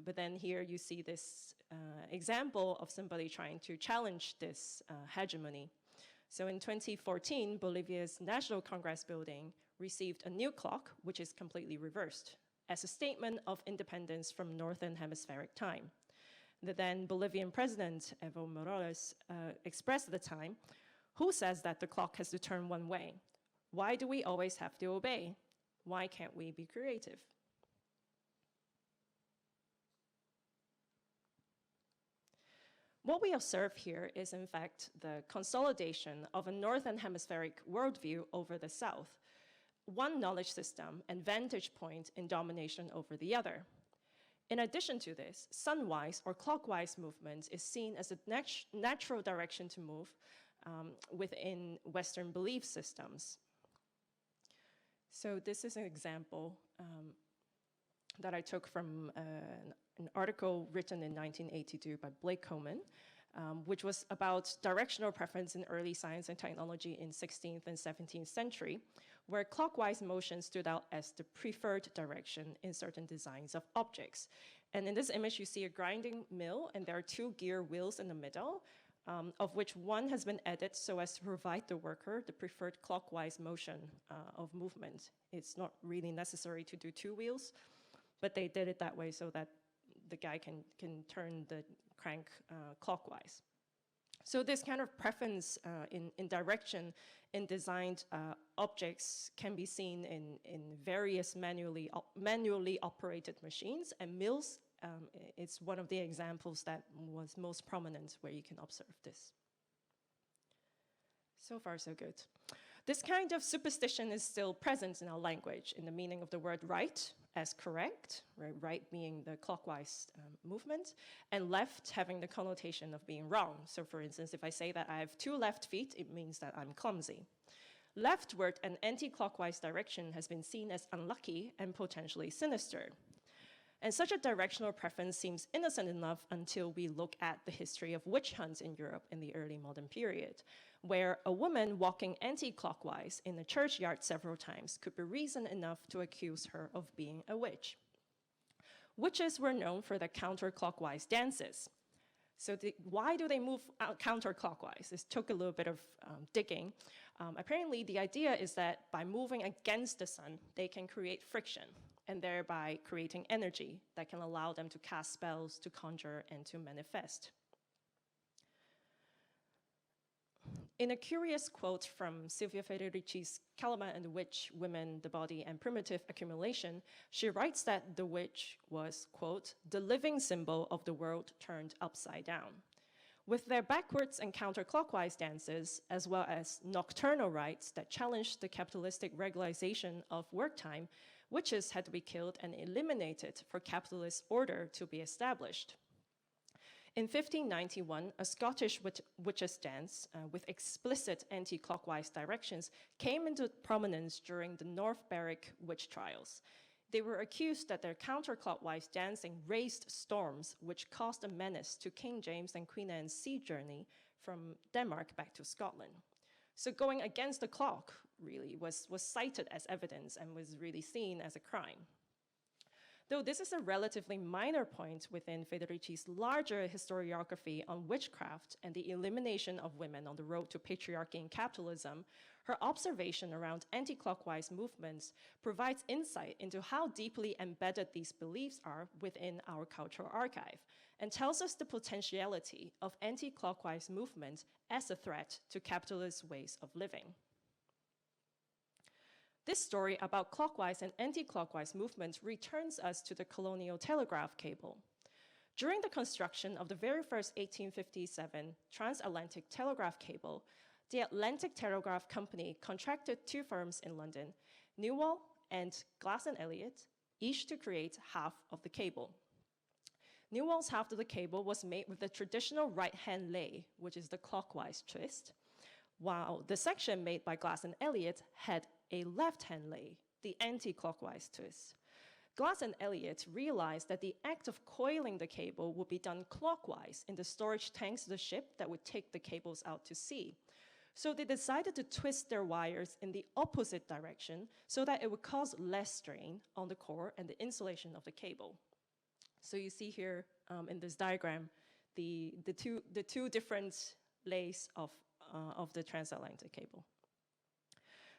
F: But then here you see this example of somebody trying to challenge this hegemony. So in 2014, Bolivia's National Congress building received a new clock, which is completely reversed, as a statement of independence from northern hemispheric time. The then Bolivian president, Evo Morales, expressed at the time, "Who says that the clock has to turn one way? Why do we always have to obey? Why can't we be creative?" What we observe here is, in fact, the consolidation of a northern hemispheric worldview over the south, one knowledge system and vantage point in domination over the other. In addition to this, sunwise or clockwise movement is seen as a natural direction to move within Western belief systems. So this is an example that I took from an article written in 1982 by Blake Coleman, which was about directional preference in early science and technology in 16th and 17th century, where clockwise motion stood out as the preferred direction in certain designs of objects. And in this image, you see a grinding mill, and there are two gear wheels in the middle, of which one has been added so as to provide the worker the preferred clockwise motion of movement. It's not really necessary to do two wheels, but they did it that way so that the guy can turn the crank clockwise. So this kind of preference in direction in designed objects can be seen in various manually operated machines, and mills is one of the examples that was most prominent where you can observe this. So far, so good. This kind of superstition is still present in our language in the meaning of the word right as correct, right being the clockwise movement, and left having the connotation of being wrong. So for instance, if I say that I have 2 left feet, it means that I'm clumsy. Leftward and anti-clockwise direction has been seen as unlucky and potentially sinister. And such a directional preference seems innocent enough until we look at the history of witch hunts in Europe in the early modern period, where a woman walking anti-clockwise in a churchyard several times could be reason enough to accuse her of being a witch. Witches were known for their counterclockwise dances. So why do they move counterclockwise? This took a little bit of digging. Apparently, the idea is that by moving against the sun, they can create friction, and thereby creating energy that can allow them to cast spells, to conjure, and to manifest. In a curious quote from Silvia Federici's Caliban and the Witch, Women, the Body, and Primitive Accumulation, she writes that the witch was, quote, the living symbol of the world turned upside down. With their backwards and counterclockwise dances, as well as nocturnal rites that challenged the capitalistic regularization of work time, witches had to be killed and eliminated for capitalist order to be established. In 1591, a Scottish witches' dance with explicit anti-clockwise directions came into prominence during the North Berwick witch trials. They were accused that their counterclockwise dancing raised storms, which caused a menace to King James and Queen Anne's sea journey from Denmark back to Scotland. So going against the clock really was cited as evidence and was really seen as a crime. Though this is a relatively minor point within Federici's larger historiography on witchcraft and the elimination of women on the road to patriarchy and capitalism, her observation around anti-clockwise movements provides insight into how deeply embedded these beliefs are within our cultural archive, and tells us the potentiality of anti-clockwise movements as a threat to capitalist ways of living. This story about clockwise and anti-clockwise movements returns us to the colonial telegraph cable. During the construction of the very first 1857 transatlantic telegraph cable, the Atlantic Telegraph Company contracted 2 firms in London, Newall and Glass & Elliott, each to create half of the cable. Newall's half of the cable was made with the traditional right-hand lay, which is the clockwise twist, while the section made by Glass & Elliott had a left-hand lay, the anti-clockwise twist. Glass & Elliott realized that the act of coiling the cable would be done clockwise in the storage tanks of the ship that would take the cables out to sea. So they decided to twist their wires in the opposite direction so that it would cause less strain on the core and the insulation of the cable. So you see here in this diagram the two different lays of the transatlantic cable.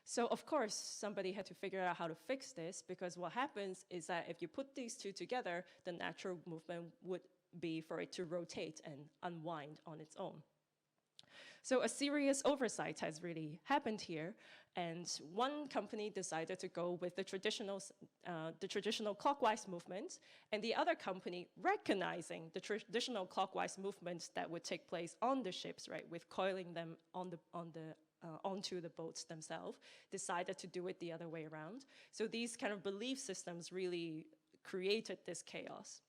F: So of course, somebody had to figure out how to fix this, because what happens is that if you put these two together, the natural movement would be for it to rotate and unwind on its own. So a serious oversight has really happened here, and one company decided to go with the traditional clockwise movement, and the other company, recognizing the traditional clockwise movements that would take place on the ships, right, with coiling them onto the boats themselves, decided to do it the other way around. So these kind of belief systems really created this chaos.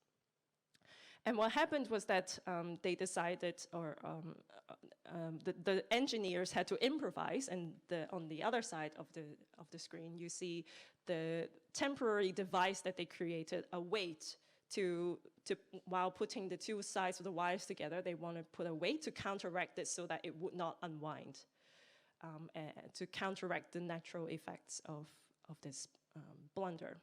F: And what happened was that they decided, or the engineers had to improvise, and on the other side of the screen, you see the temporary device that they created, a weight while putting the two sides of the wires together, they want to put a weight to counteract it so that it would not unwind, to counteract the natural effects of this blunder.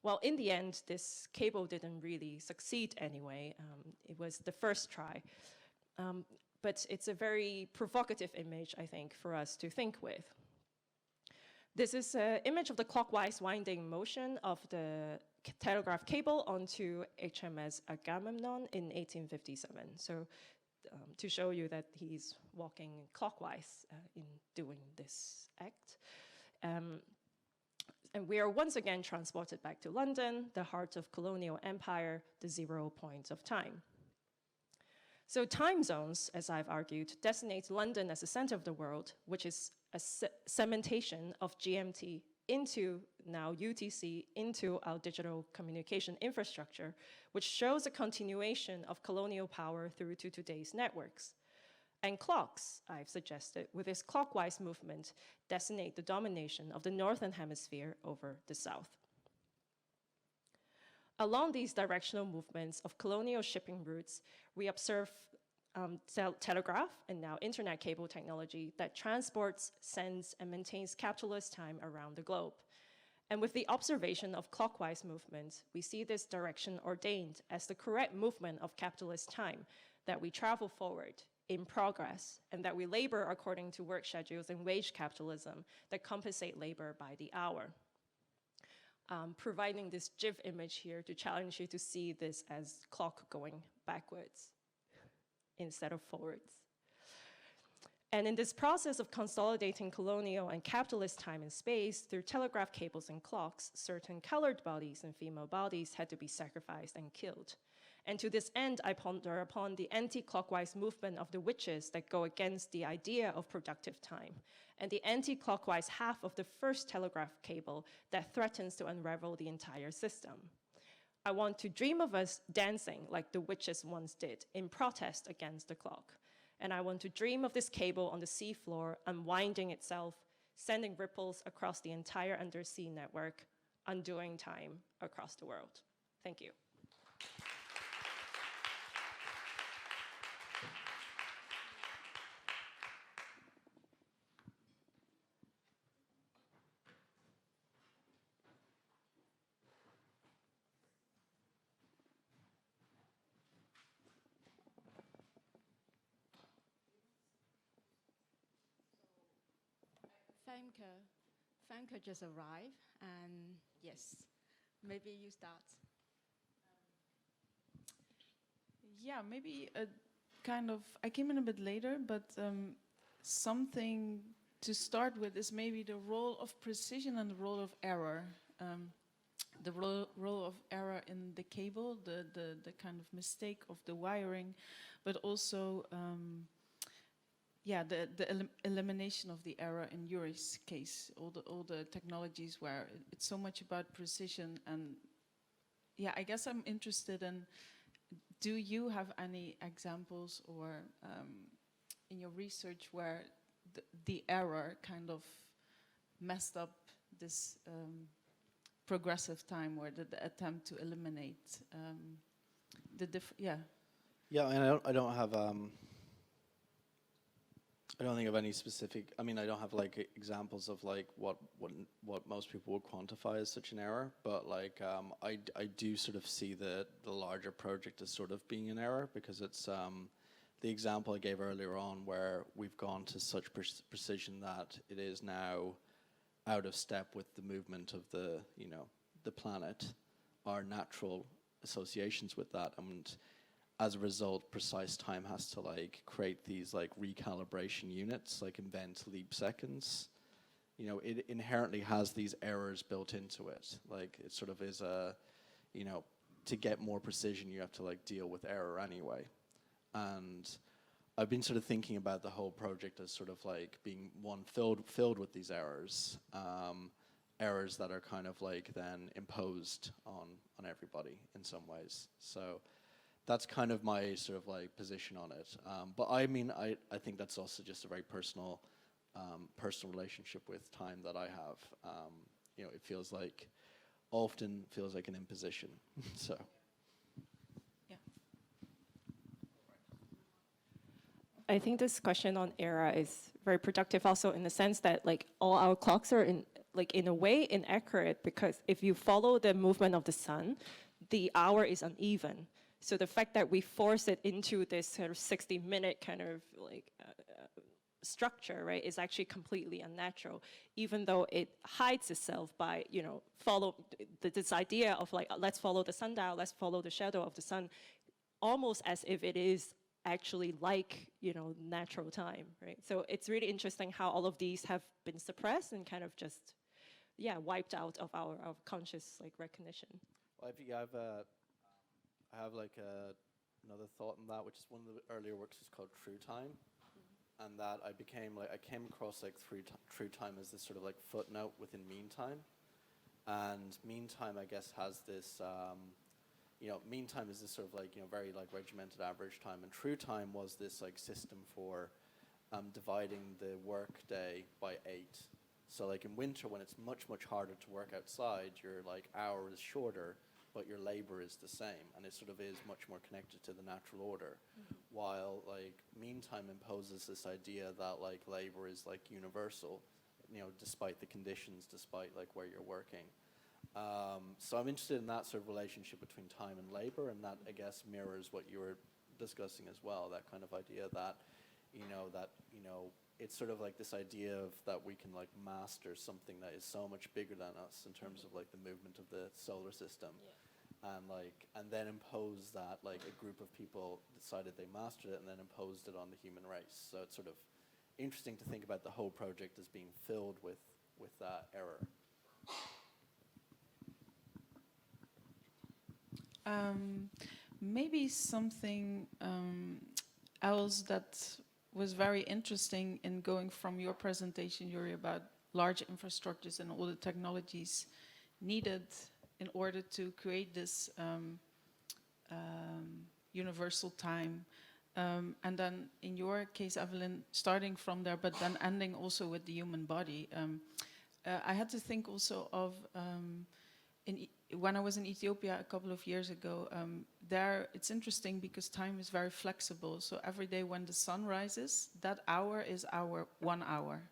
F: Well, in the end, this cable didn't really succeed anyway. It was the first try. But it's a very provocative image, I think, for us to think with. This is an image of the clockwise winding motion of the telegraph cable onto HMS Agamemnon in 1857. So to show you that he's walking clockwise in doing this act. And we are once again transported back to London, the heart of colonial empire, the 0 point of time. So time zones, as I've argued, designate London as the center of the world, which is a cementation of GMT into now UTC into our digital communication infrastructure, which shows a continuation of colonial power through to today's networks. And clocks, I've suggested, with this clockwise movement, designate the domination of the Northern Hemisphere over the South. Along these directional movements of colonial shipping routes, we observe telegraph and now internet cable technology that transports, sends, and maintains capitalist time around the globe. And with the observation of clockwise movements, we see this direction ordained as the correct movement of capitalist time, that we travel forward in progress, and that we labor according to work schedules and wage capitalism that compensate labor by the hour. Providing this GIF image here to challenge you to see this as clock going backwards instead of forwards. And in this process of consolidating colonial and capitalist time and space through telegraph cables and clocks, certain colored bodies and female bodies had to be sacrificed and killed. And to this end, I ponder upon the anti-clockwise movement of the witches that go against the idea of productive time, and the anti-clockwise half of the first telegraph cable that threatens to unravel the entire system. I want to dream of us dancing like the witches once did in protest against the clock. And I want to dream of this cable on the seafloor unwinding itself, sending ripples across the entire undersea network, undoing time across the world. Thank you.
C: Famke just arrived, and yes, maybe you start.
G: Yeah, maybe a kind of, I came in a bit later, but something to start with is maybe the role of precision and the role of error. The role of error in the cable, the kind of mistake of the wiring, but also the elimination of the error in Yuri's case, all the technologies where it's so much about precision. And yeah, I guess I'm interested in, do you have any examples or in your research where the error kind of messed up this progressive time, or the attempt to eliminate the Yeah,
D: and I don't have I don't think of any specific. I mean, I don't have like examples of like what most people would quantify as such an error. But like I do sort of see the larger project as sort of being an error, because it's the example I gave earlier on where we've gone to such precision that it is now out of step with the movement of the the planet, our natural associations with that, and as a result, precise time has to like create these like recalibration units, like invent leap seconds. It inherently has these errors built into it. Like it sort of is a, to get more precision, you have to like deal with error anyway. And I've been sort of thinking about the whole project as sort of like being one filled with these errors, errors that are kind of like then imposed on everybody in some ways. So that's kind of my sort of like position on it. But I mean, I think that's also just a very personal relationship with time that I have. It often feels like an imposition. So.
G: Yeah.
F: I think this question on era is very productive also in the sense that like all our clocks are in a way inaccurate, because if you follow the movement of the sun, the hour is uneven. So the fact that we force it into this sort of 60-minute kind of like structure, right, is actually completely unnatural, even though it hides itself by, you know, this idea of like, let's follow the sundial, let's follow the shadow of the sun, almost as if it is actually like, you know, natural time, right? So it's really interesting how all of these have been suppressed and kind of just, yeah, wiped out of our conscious like recognition.
D: Well, I have like another thought on that, which is one of the earlier works is called True Time, and that I came across like True Time as this sort of like footnote within Mean Time, and Mean Time I guess has this. You know, mean time is this sort of like, you know, very like regimented average time, and true time was this like system for dividing the work day by 8. So like in winter, when it's much, much harder to work outside, your like hour is shorter, but your labor is the same, and it sort of is much more connected to the natural order. While like mean time imposes this idea that like labor is like universal, you know, despite the conditions, despite like where you're working. So I'm interested in that sort of relationship between time and labor, and that I guess mirrors what you were discussing as well, that kind of idea that, you know, it's sort of like this idea of that we can like master something that is so much bigger than us in terms of like the movement of the solar system. And then impose that, like a group of people decided they mastered it and then imposed it on the human race. So it's sort of interesting to think about the whole project as being filled with that error.
G: Maybe something else that was very interesting in going from your presentation, Yuri, about large infrastructures and all the technologies needed in order to create this universal time. And then in your case, Evelyn, starting from there, but then ending also with the human body. I had to think also of when I was in Ethiopia a couple of years ago, there it's interesting because time is very flexible. So every day when the sun rises, that hour is our 1 hour.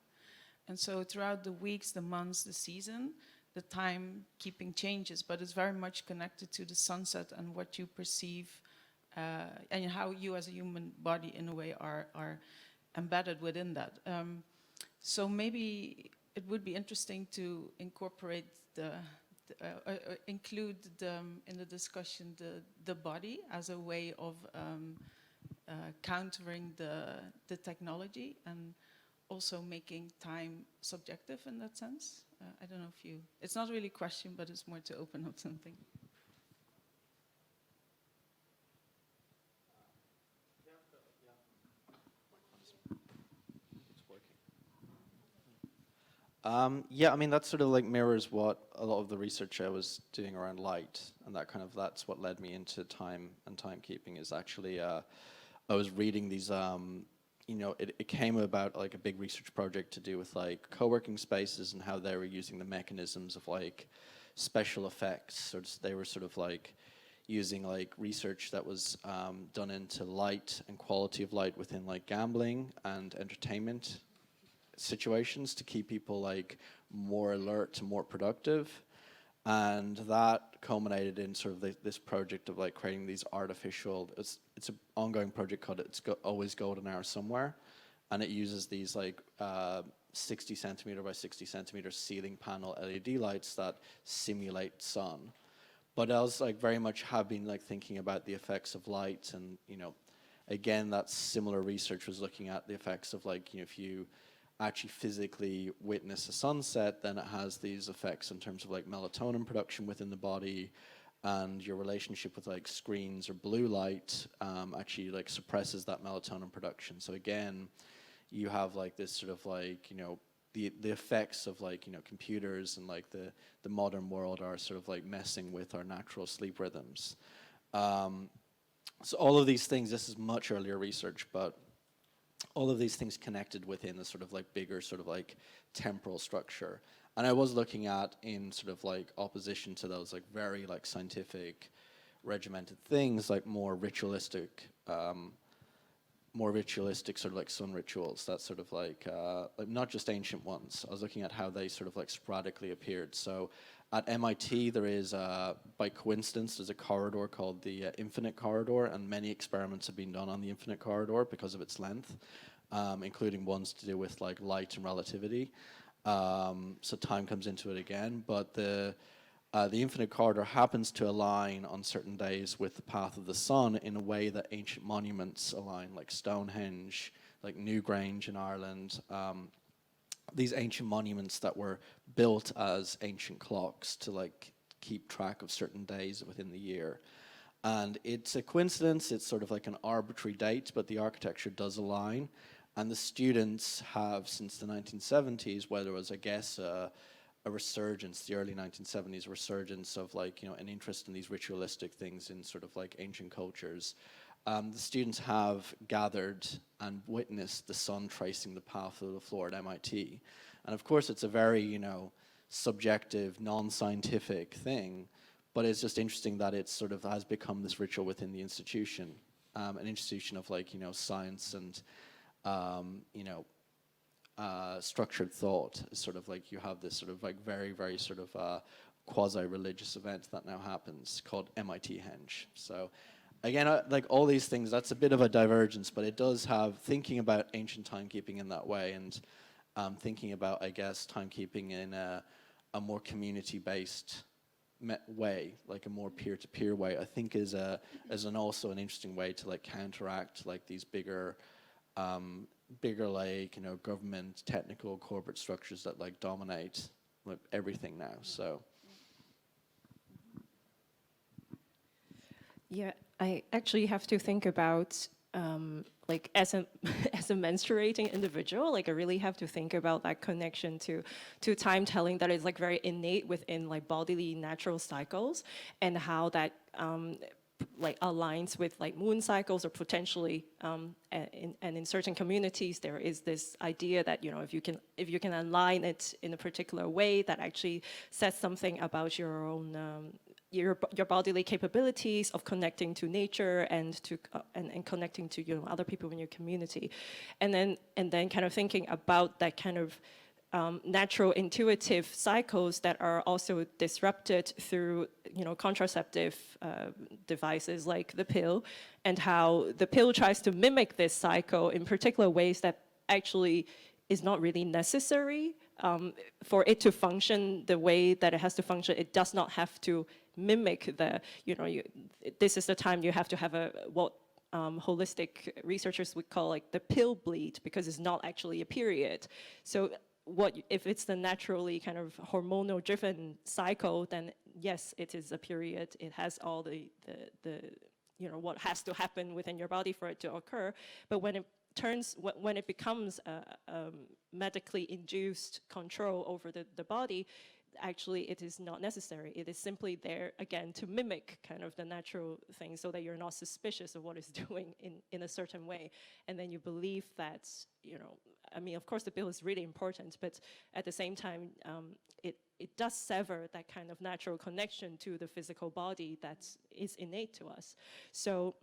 G: And so throughout the weeks, the months, the season, the timekeeping changes, but it's very much connected to the sunset and what you perceive and how you as a human body in a way are embedded within that. So maybe it would be interesting to incorporate include in the discussion the body as a way of countering the technology and also making time subjective in that sense. I don't know if you, it's not really a question, but it's more to open up something.
D: Yeah, I mean, that sort of like mirrors what a lot of the research I was doing around light, and that's what led me into time and timekeeping is actually, I was reading these, you know, it came about like a big research project to do with like co-working spaces and how they were using the mechanisms of like special effects. So they were sort of like using like research that was done into light and quality of light within like gambling and entertainment situations to keep people like more alert and more productive, and that culminated in sort of this project of like creating these artificial. It's an ongoing project called Always Golden Hour Somewhere, and it uses these like 60 centimeter by 60 centimeter ceiling panel LED lights that simulate sun. But I was like very much have been like thinking about the effects of light, and you know, again that similar research was looking at the effects of like, you know, if you actually physically witness a sunset, then it has these effects in terms of like melatonin production within the body, and your relationship with like screens or blue light actually like suppresses that melatonin production. So again, you have like this sort of like, you know, the effects of like, you know, computers and like the modern world are sort of like messing with our natural sleep rhythms. So all of these things, this is much earlier research, but all of these things connected within a sort of like bigger sort of like temporal structure. And I was looking at in sort of like opposition to those like very like scientific regimented things, like more ritualistic sort of like sun rituals that sort of like not just ancient ones. I was looking at how they sort of like sporadically appeared. So at MIT, there is, by coincidence, there's a corridor called the Infinite Corridor, and many experiments have been done on the Infinite Corridor because of its length. including ones to do with like light and relativity. So time comes into it again, but the infinite corridor happens to align on certain days with the path of the sun in a way that ancient monuments align, like Stonehenge, like Newgrange in Ireland. These ancient monuments that were built as ancient clocks to like keep track of certain days within the year. And it's a coincidence, it's sort of like an arbitrary date, but the architecture does align. And the students have, since the 1970s, where there was, I guess, a resurgence, the early 1970s resurgence of like, you know, an interest in these ritualistic things in sort of like ancient cultures. The students have gathered and witnessed the sun tracing the path of the floor at MIT. And of course, it's a very, you know, subjective, non-scientific thing, but it's just interesting that it sort of has become this ritual within the institution, an institution of like, you know, science and, you know, structured thought. Is sort of like you have this sort of like very, very sort of quasi-religious event that now happens called MIT Henge. So again, like all these things, that's a bit of a divergence, but it does have thinking about ancient timekeeping in that way, and thinking about, I guess, timekeeping in a more community-based way, like a more peer-to-peer way, I think is also an interesting way to like counteract like these bigger like, you know, government, technical, corporate structures that like dominate like everything now. So
F: yeah, I actually have to think about like as a as a menstruating individual, like I really have to think about that connection to time telling that is like very innate within like bodily natural cycles, and how that like aligns with like moon cycles, or potentially and in certain communities there is this idea that, you know, if you can align it in a particular way, that actually says something about your own your bodily capabilities of connecting to nature and to and connecting to, you know, other people in your community, and then kind of thinking about that kind of natural intuitive cycles that are also disrupted through, you know, contraceptive devices like the pill, and how the pill tries to mimic this cycle in particular ways that actually is not really necessary for it to function the way that it has to function. It does not have to mimic the, you know, this is the time you have to have what holistic researchers would call like the pill bleed, because it's not actually a period. So what if it's the naturally kind of hormonal driven cycle, then yes, it is a period. It has all the you know, what has to happen within your body for it to occur. But when it becomes a medically induced control over the body, actually it is not necessary. It is simply there again to mimic kind of the natural thing, so that you're not suspicious of what it's doing in a certain way. And then you believe that, you know, I mean, of course the pill is really important, but at the same time, it does sever that kind of natural connection to the physical body that is innate to us. So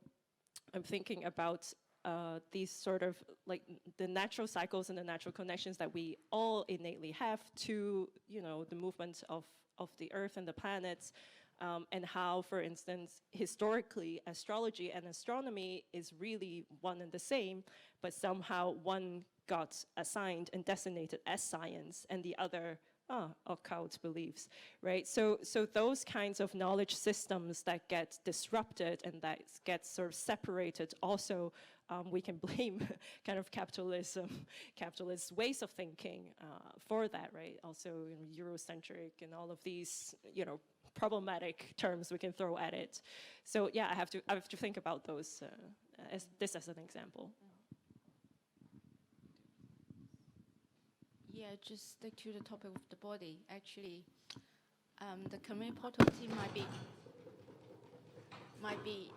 F: I'm thinking about these sort of like the natural cycles and the natural connections that we all innately have to, you know, the movement of the earth and the planets, and how, for instance, historically astrology and astronomy is really one and the same, but somehow one got assigned and designated as science and the other occult beliefs, right? So those kinds of knowledge systems that get disrupted and that get sort of separated, also we can blame kind of capitalism, capitalist ways of thinking for that, right? Also, you know, Eurocentric and all of these, you know, problematic terms we can throw at it. So yeah, I have to think about those as an example.
C: Yeah, just stick to the topic of the body. Actually, the community portal team might be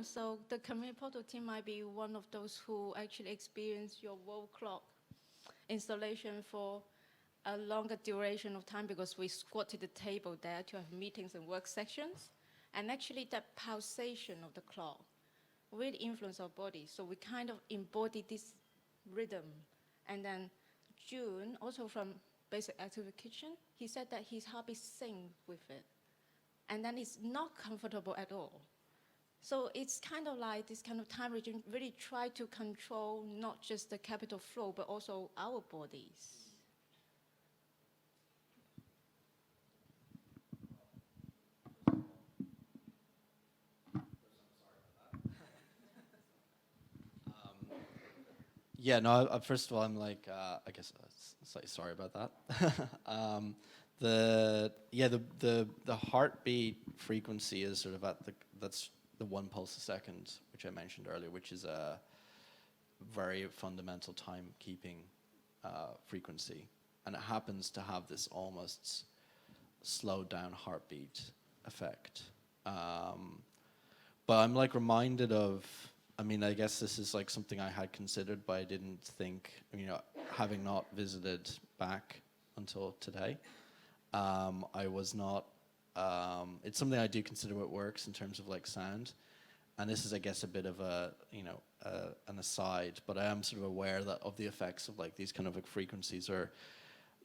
C: so the community portal team might be one of those who actually experience your wall clock installation for a longer duration of time, because we squat to the table there to have meetings and work sections. And actually that pulsation of the clock really influences our body. So we kind of embody this rhythm. And then June, also from Basic Active Kitchen, he said that his hobby sing with it. and then it's not comfortable at all. So it's kind of like this kind of time region really try to control not just the capital flow, but also our bodies.
D: Yeah, no, first of all, I'm like, I guess slightly sorry about that. The heartbeat frequency is sort of that's the 1 pulse a second, which I mentioned earlier, which is a very fundamental timekeeping frequency. And it happens to have this almost slowed down heartbeat effect. But I'm like reminded of, I mean, I guess this is like something I had considered, but I didn't think, you know, having not visited back until today, I was not, it's something I do consider what works in terms of like sound. And this is, I guess, a bit of a, you know, an aside, but I am sort of aware that of the effects of like these kind of like frequencies, or,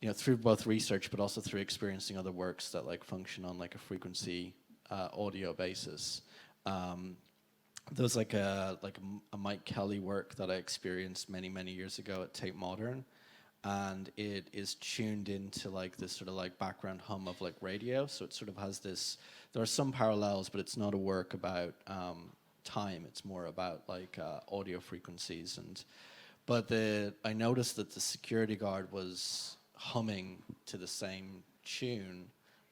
D: you know, through both research, but also through experiencing other works that like function on like a frequency audio basis. There was like a Mike Kelly work that I experienced many years ago at Tate Modern, and it is tuned into like this sort of like background hum of like radio. So it sort of has this. There are some parallels, but it's not a work about time. It's more about like audio frequencies. But I noticed that the security guard was humming to the same tune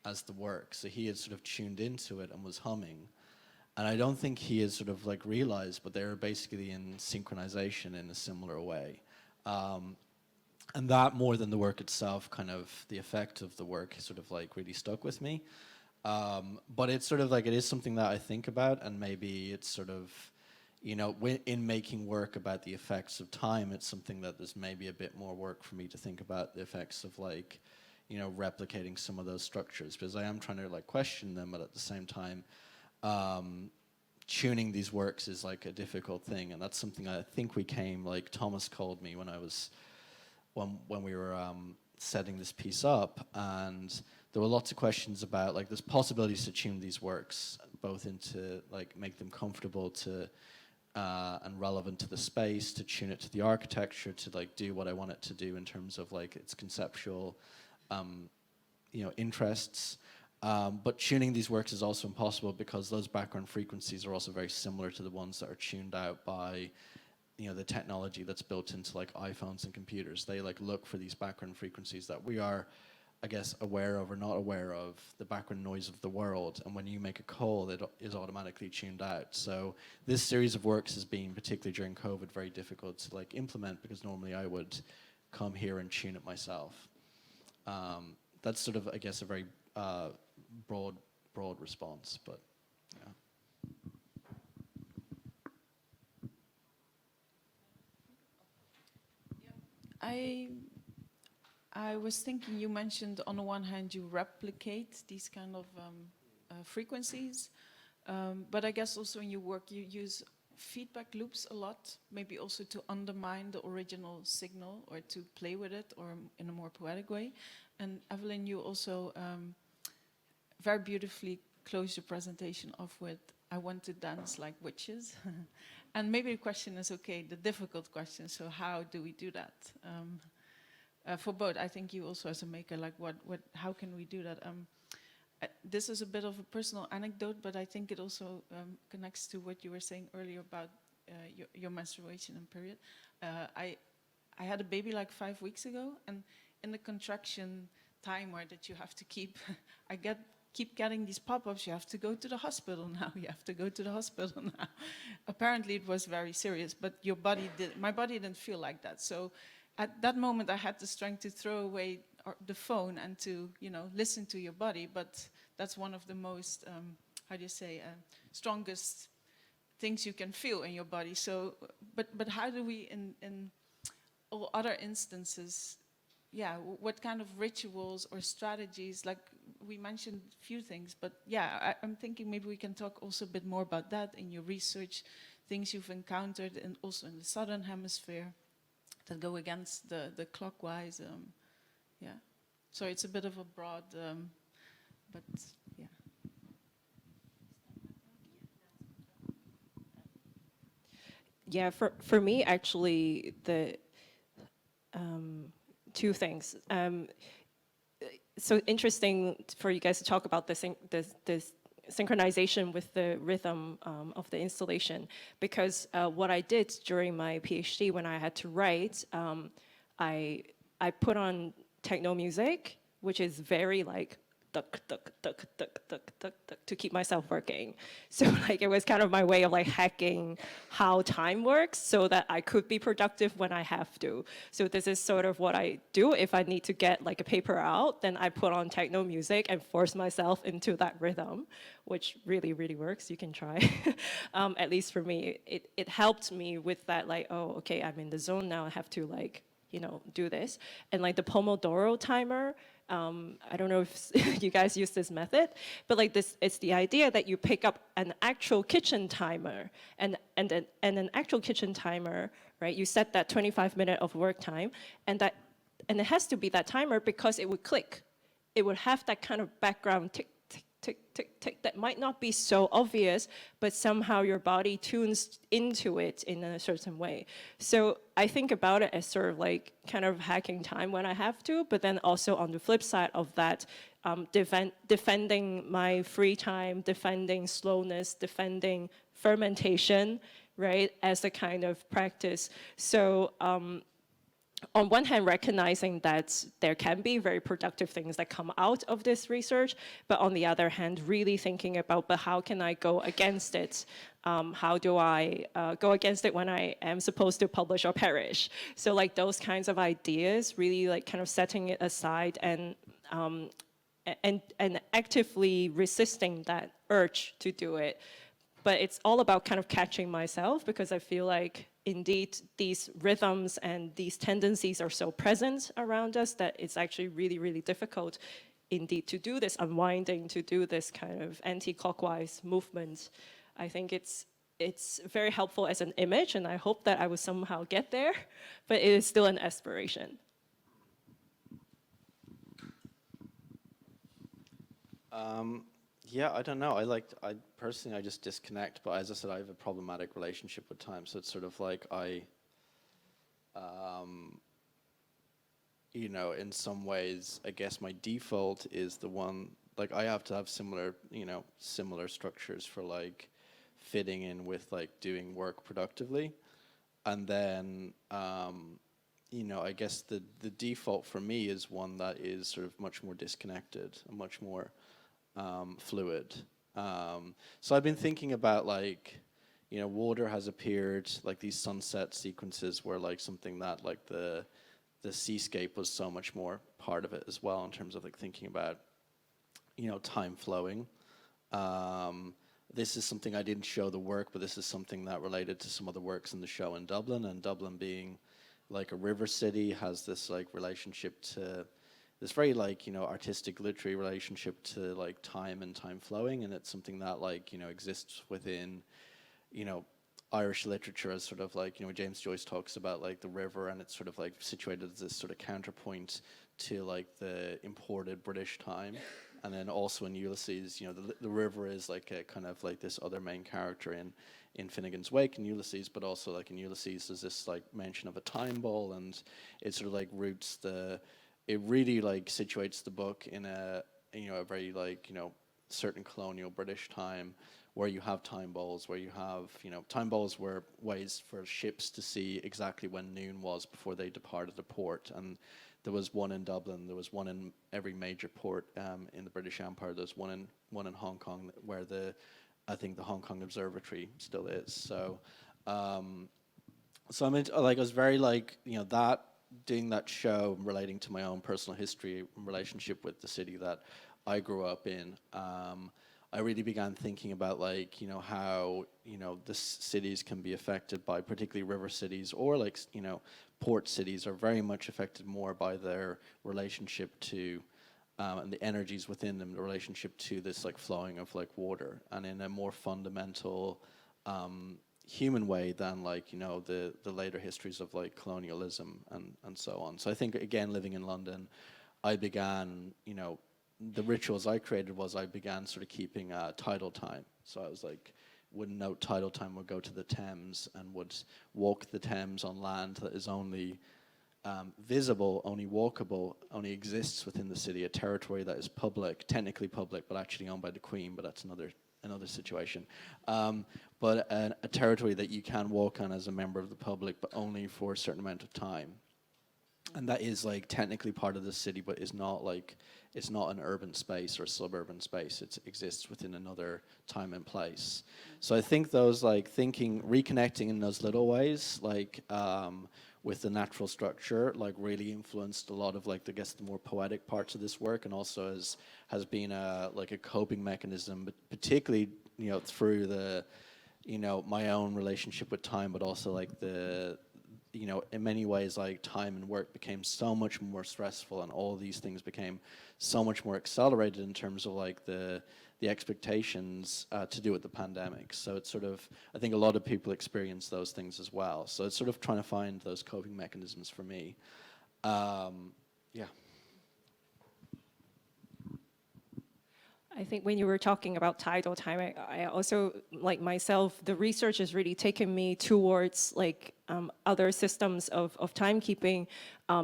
D: as the work. So he had sort of tuned into it and was humming. And I don't think he has sort of like realized, but they're basically in synchronization in a similar way. And that, more than the work itself, kind of the effect of the work sort of like really stuck with me. But it's sort of like, it is something that I think about, and maybe it's sort of, you know, in making work about the effects of time, it's something that there's maybe a bit more work for me to think about the effects of like, you know, replicating some of those structures, because I am trying to like question them, but at the same time, tuning these works is like a difficult thing, and that's something I think like Thomas called me when we were setting this piece up, and there were lots of questions about like there's possibilities to tune these works both into like make them comfortable to and relevant to the space, to tune it to the architecture, to like do what I want it to do in terms of like its conceptual you know, interests. But tuning these works is also impossible because those background frequencies are also very similar to the ones that are tuned out by, you know, the technology that's built into like iPhones and computers. They like look for these background frequencies that we are, I guess, aware of or not aware of, the background noise of the world. And when you make a call, it is automatically tuned out. So this series of works has been, particularly during COVID, very difficult to like implement, because normally I would come here and tune it myself. That's sort of, I guess, a very broad response, but yeah.
G: I was thinking, you mentioned on the one hand you replicate these kind of frequencies, but I guess also in your work you use feedback loops a lot, maybe also to undermine the original signal or to play with it, or in a more poetic way. And Evelyn, you also very beautifully close your presentation off with, I want to dance like witches. And maybe the question is, okay, the difficult question, so how do we do that? For both, I think you also as a maker, like how can we do that? This is a bit of a personal anecdote, but I think it also connects to what you were saying earlier about your menstruation and period. I had a baby like 5 weeks ago, and in the contraction timer that you have to keep, I keep getting these pop-ups, you have to go to the hospital now, you have to go to the hospital now. Apparently it was very serious, but my body didn't feel like that. So at that moment I had the strength to throw away the phone and to, you know, listen to your body, but that's one of the most, how do you say, strongest things you can feel in your body. So, but how do we, in all other instances, yeah, what kind of rituals or strategies, like we mentioned a few things, but yeah, I'm thinking maybe we can talk also a bit more about that in your research, things you've encountered, and also in the Southern Hemisphere that go against the clockwise, yeah. So it's a bit of a broad, but yeah.
F: Yeah, for me, actually, the two things. So interesting for you guys to talk about this synchronization with the rhythm of the installation, because what I did during my PhD when I had to write, I put on techno music, which is very like duck, duck, duck, duck, duck, duck, duck, to keep myself working. So like it was kind of my way of like hacking how time works so that I could be productive when I have to. So this is sort of what I do. If I need to get like a paper out, then I put on techno music and force myself into that rhythm, which really, really works. You can try. At least for me, it helped me with that, like, oh, okay, I'm in the zone now. I have to like, you know, do this. And like the Pomodoro timer, I don't know if you guys use this method, but like this, it's the idea that you pick up an actual kitchen timer and an actual kitchen timer, right? You set that 25-minute of work time, and it has to be that timer because it would click. It would have that kind of background tick, tick, tick, tick, tick that might not be so obvious, but somehow your body tunes into it in a certain way. So I think about it as sort of like kind of hacking time when I have to, but then also on the flip side of that, defending my free time, defending slowness, defending fermentation, right, as a kind of practice. So on one hand, recognizing that there can be very productive things that come out of this research, but on the other hand, really thinking about, but how can I go against it? How do I go against it when I am supposed to publish or perish? So like those kinds of ideas, really like kind of setting it aside and actively resisting that urge to do it. But it's all about kind of catching myself, because I feel like indeed these rhythms and these tendencies are so present around us that it's actually really, really difficult indeed to do this unwinding, to do this kind of anti-clockwise movement. I think it's very helpful as an image, and I hope that I will somehow get there, but it is still an aspiration.
D: Yeah, I don't know. I personally just disconnect, but as I said, I have a problematic relationship with time. So it's sort of like you know, in some ways, I guess my default is the one, like I have to have similar, you know, similar structures for like fitting in with like doing work productively. And then, you know, I guess the default for me is one that is sort of much more disconnected and much more fluid. So I've been thinking about like, you know, water has appeared, like these sunset sequences where like something that like the seascape was so much more part of it as well in terms of like thinking about, you know, time flowing. This is something I didn't show the work, but this is something that related to some of the works in the show in Dublin, and Dublin being like a river city has this like relationship to this very like, you know, artistic literary relationship to like time and time flowing, and it's something that like, you know, exists within, you know, Irish literature as sort of like, you know, James Joyce talks about like the river, and it's sort of like situated as this sort of counterpoint to like the imported British time. And then also in Ulysses, you know, the river is like a kind of like this other main character in Finnegan's Wake in Ulysses, but also like in Ulysses there's this like mention of a time ball, and it sort of like it really like situates the book in a, you know, a very like, you know, certain colonial British time where you have time balls, where you have, you know, time balls were ways for ships to see exactly when noon was before they departed the port. And there was one in Dublin, there was one in every major port in the British Empire. There's one in Hong Kong where I think the Hong Kong Observatory still is. So, so I mean, like I was very like, you know, that doing that show relating to my own personal history relationship with the city that I grew up in. I really began thinking about like, you know, how, you know, the cities can be affected by, particularly river cities or like, you know, port cities are very much affected more by their relationship to, and the energies within them, the relationship to this like flowing of like water, and in a more fundamental human way than like, you know, the later histories of like colonialism and so on. So I think, again, living in London, I began, you know, the rituals I created was I began sort of keeping tidal time. So I was like would note tidal time would go to the Thames and would walk the Thames on land that is only visible, only walkable, only exists within the city, a territory that is public, technically public, but actually owned by the Queen, but that's another situation. But a territory that you can walk on as a member of the public, but only for a certain amount of time. And that is like technically part of the city, but is not like, it's not an urban space or suburban space. It exists within another time and place. So I think those like reconnecting in those little ways, like with the natural structure, like really influenced a lot of like, I guess, the more poetic parts of this work, and also has been like a coping mechanism, but particularly, you know, through the, you know, my own relationship with time, but also like you know, in many ways, like time and work became so much more stressful, and all these things became so much more accelerated in terms of like the expectations to do with the pandemic. So it's sort of, I think a lot of people experience those things as well. So it's sort of trying to find those coping mechanisms for me. Yeah.
F: I think when you were talking about tidal time, I also, like myself, the research has really taken me towards like other systems of timekeeping,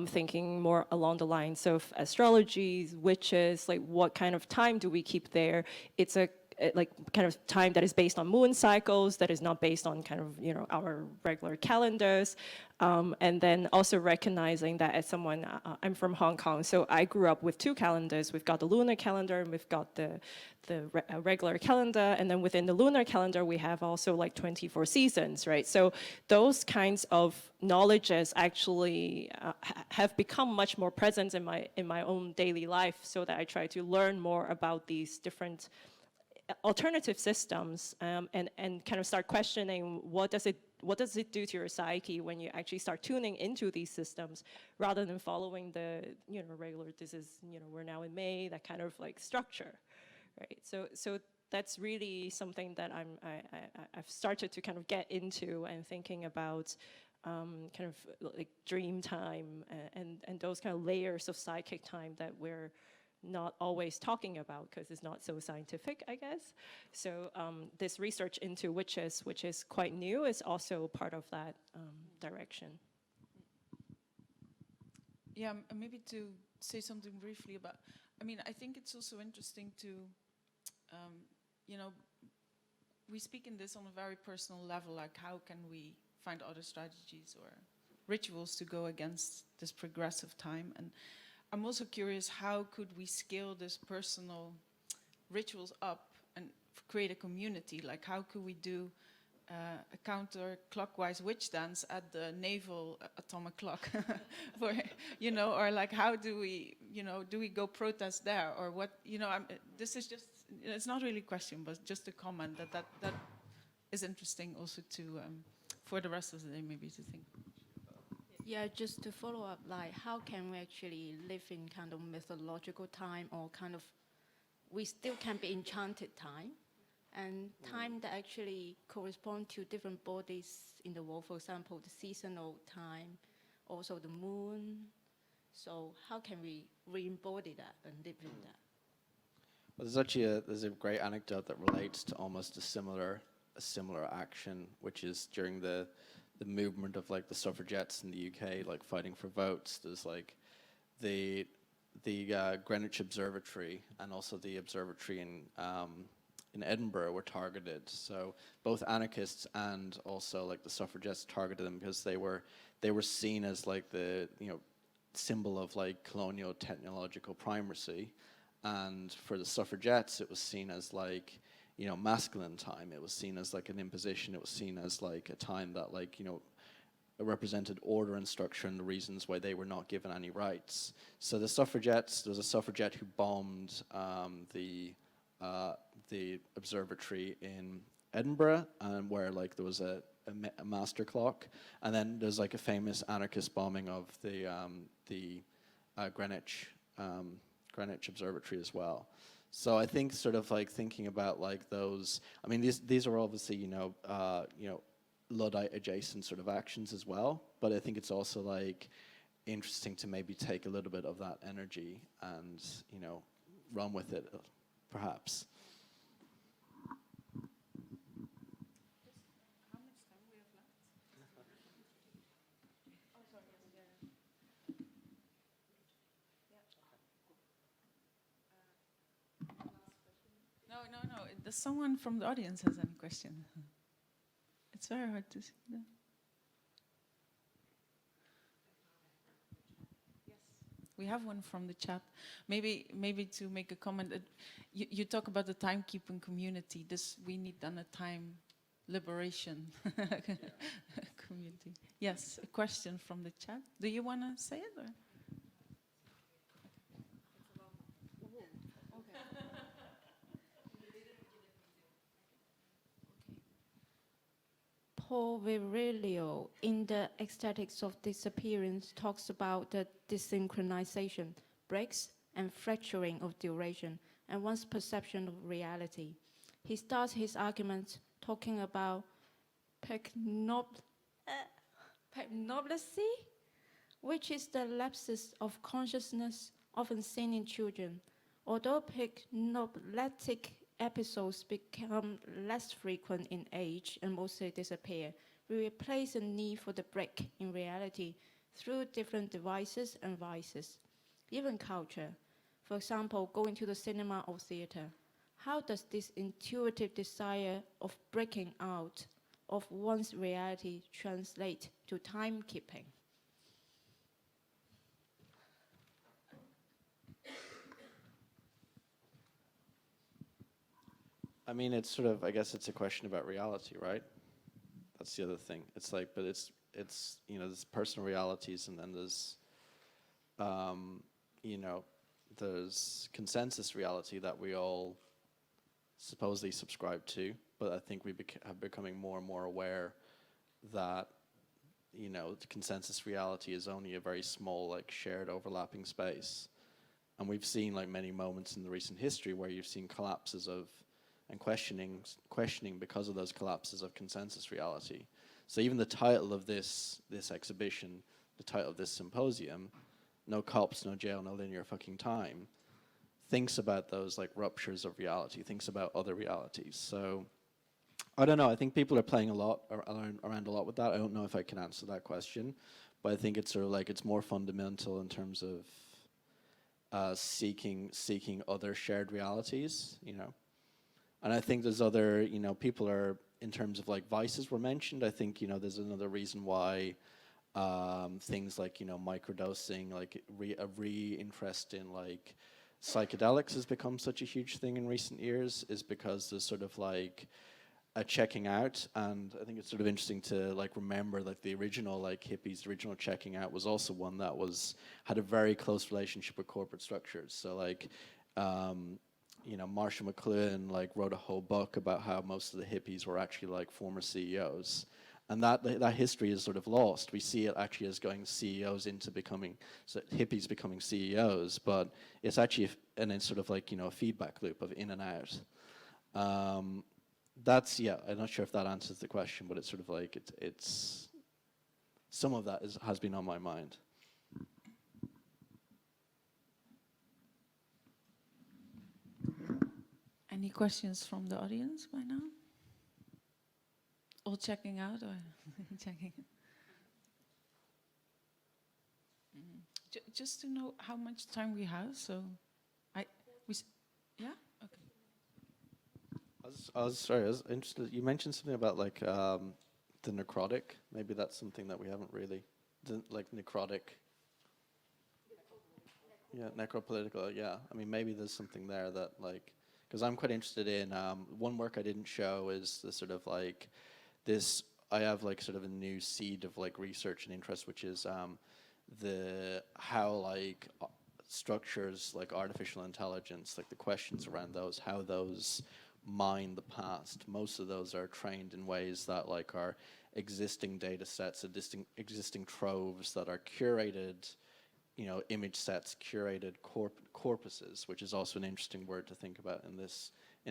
F: thinking more along the lines of astrology, witches, like what kind of time do we keep there? It's a like kind of time that is based on moon cycles, that is not based on kind of, you know, our regular calendars. And then also recognizing that as someone, I'm from Hong Kong, so I grew up with two calendars. We've got the lunar calendar and we've got the regular calendar. And then within the lunar calendar, we have also like 24 seasons, right? So those kinds of knowledges actually have become much more present in my own daily life, so that I try to learn more about these different alternative systems, and kind of start questioning what does it do to your psyche when you actually start tuning into these systems, rather than following the, you know, regular, this is, you know, we're now in May, that kind of like structure, right? So that's really something that I've started to kind of get into, and thinking about kind of like dream time and those kind of layers of psychic time that we're not always talking about because it's not so scientific, I guess. So this research into witches, which is quite new, is also part of that direction.
G: Yeah, maybe to say something briefly about, I mean, I think it's also interesting to, you know, we speak in this on a very personal level, like how can we find other strategies or rituals to go against this progressive time. And I'm also curious, how could we scale this personal rituals up and create a community? Like how could we do a counter-clockwise witch dance at the naval atomic clock? For, you know, or like how do we, you know, do we go protest there? Or what, you know, this is just, it's not really a question, but just a comment that is interesting also to, for the rest of the day maybe to think.
C: Yeah, just to follow up, like how can we actually live in kind of mythological time, or kind of, we still can be enchanted time, and time that actually correspond to different bodies in the world, for example, the seasonal time, also the moon. So how can we re-embody that and live in that?
D: Well, there's actually there's a great anecdote that relates to almost a similar action, which is during the movement of like the suffragettes in the UK, like fighting for votes. There's like the Greenwich Observatory and also the observatory in Edinburgh were targeted. So both anarchists and also like the suffragettes targeted them because they were seen as like the, you know, symbol of like colonial technological primacy, and for the suffragettes it was seen as like, you know, masculine time. It was seen as like an imposition. It was seen as like a time that, like, you know, represented order and structure and the reasons why they were not given any rights. So the suffragettes, there was a suffragette who bombed the observatory in Edinburgh, and where like there was a master clock, and then there's like a famous anarchist bombing of the Greenwich Observatory as well. So I think sort of like thinking about like those, I mean, these are obviously, you know, Luddite adjacent sort of actions as well, but I think it's also like interesting to maybe take a little bit of that energy and, you know, run with it, perhaps.
G: Does someone from the audience has any question? It's very hard to see that. We have one from the chat. Maybe to make a comment, you talk about the timekeeping community. We need then a time liberation community. Yes, a question from the chat. Do you want to say it? Or?
C: Paul Virilio, in the Aesthetics of Disappearance, talks about the desynchronization, breaks, and fracturing of duration, and one's perception of reality. He starts his argument talking about pernoblacy, which is the lapses of consciousness often seen in children. Although pernoblatic episodes become less frequent in age and mostly disappear, we replace the need for the break in reality through different devices and vices. Even culture, for example, going to the cinema or theater. How does this intuitive desire of breaking out of one's reality translate to timekeeping?
D: I mean, it's sort of, I guess it's a question about reality, right? That's the other thing. It's like, but it's you know, there's personal realities, and then there's, you know, there's consensus reality that we all supposedly subscribe to, but I think we have becoming more and more aware that, you know, the consensus reality is only a very small, like, shared overlapping space. And we've seen, like, many moments in the recent history where you've seen collapses of, and questioning because of those collapses of consensus reality. So even the title of this exhibition, the title of this symposium, No Cops, No Jail, No Linear Fucking Time, thinks about those like ruptures of reality, thinks about other realities. So I don't know, I think people are playing a lot around a lot with that. I don't know if I can answer that question, but I think it's sort of like, it's more fundamental in terms of seeking other shared realities, you know. And I think there's other, you know, people are, in terms of like vices were mentioned, I think, you know, there's another reason why things like, you know, microdosing, like a re-interest in like psychedelics has become such a huge thing in recent years, is because there's sort of like a checking out. And I think it's sort of interesting to like remember like the original like hippies, the original checking out was also one that had a very close relationship with corporate structures. So like, you know, Marshall McLuhan like wrote a whole book about how most of the hippies were actually like former CEOs, and that history is sort of lost. We see it actually as going CEOs into becoming, so hippies becoming CEOs, but it's actually and it's sort of like, you know, a feedback loop of in and out. That's, yeah, I'm not sure if that answers the question, but it's sort of like it's some of that has been on my mind.
G: Any questions from the audience by now? All checking out or checking? Just to know how much time we have, so yeah, okay.
D: I was interested. You mentioned something about like the necrotic. Maybe that's something that we haven't really, like necrotic. Yeah, necropolitical. Yeah, I mean maybe there's something there that like. Because I'm quite interested in, one work I didn't show is the sort of like this, I have like sort of a new seed of like research and interest, which is how like structures like artificial intelligence, like the questions around those, how those mine the past. Most of those are trained in ways that like are existing data sets, existing troves that are curated, you know, image sets, curated corpuses, which is also an interesting word to think about in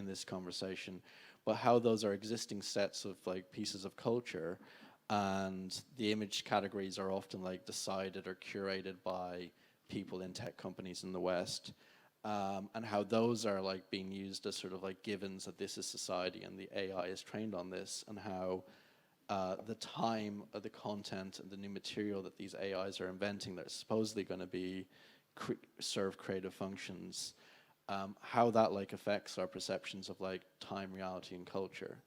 D: this conversation. But how those are existing sets of like pieces of culture, and the image categories are often like decided or curated by people in tech companies in the West, and how those are like being used as sort of like givens that this is society and the AI is trained on this, and how the time of the content and the new material that these AIs are inventing that are supposedly going to be serve creative functions how that like affects our perceptions of like time, reality, and culture.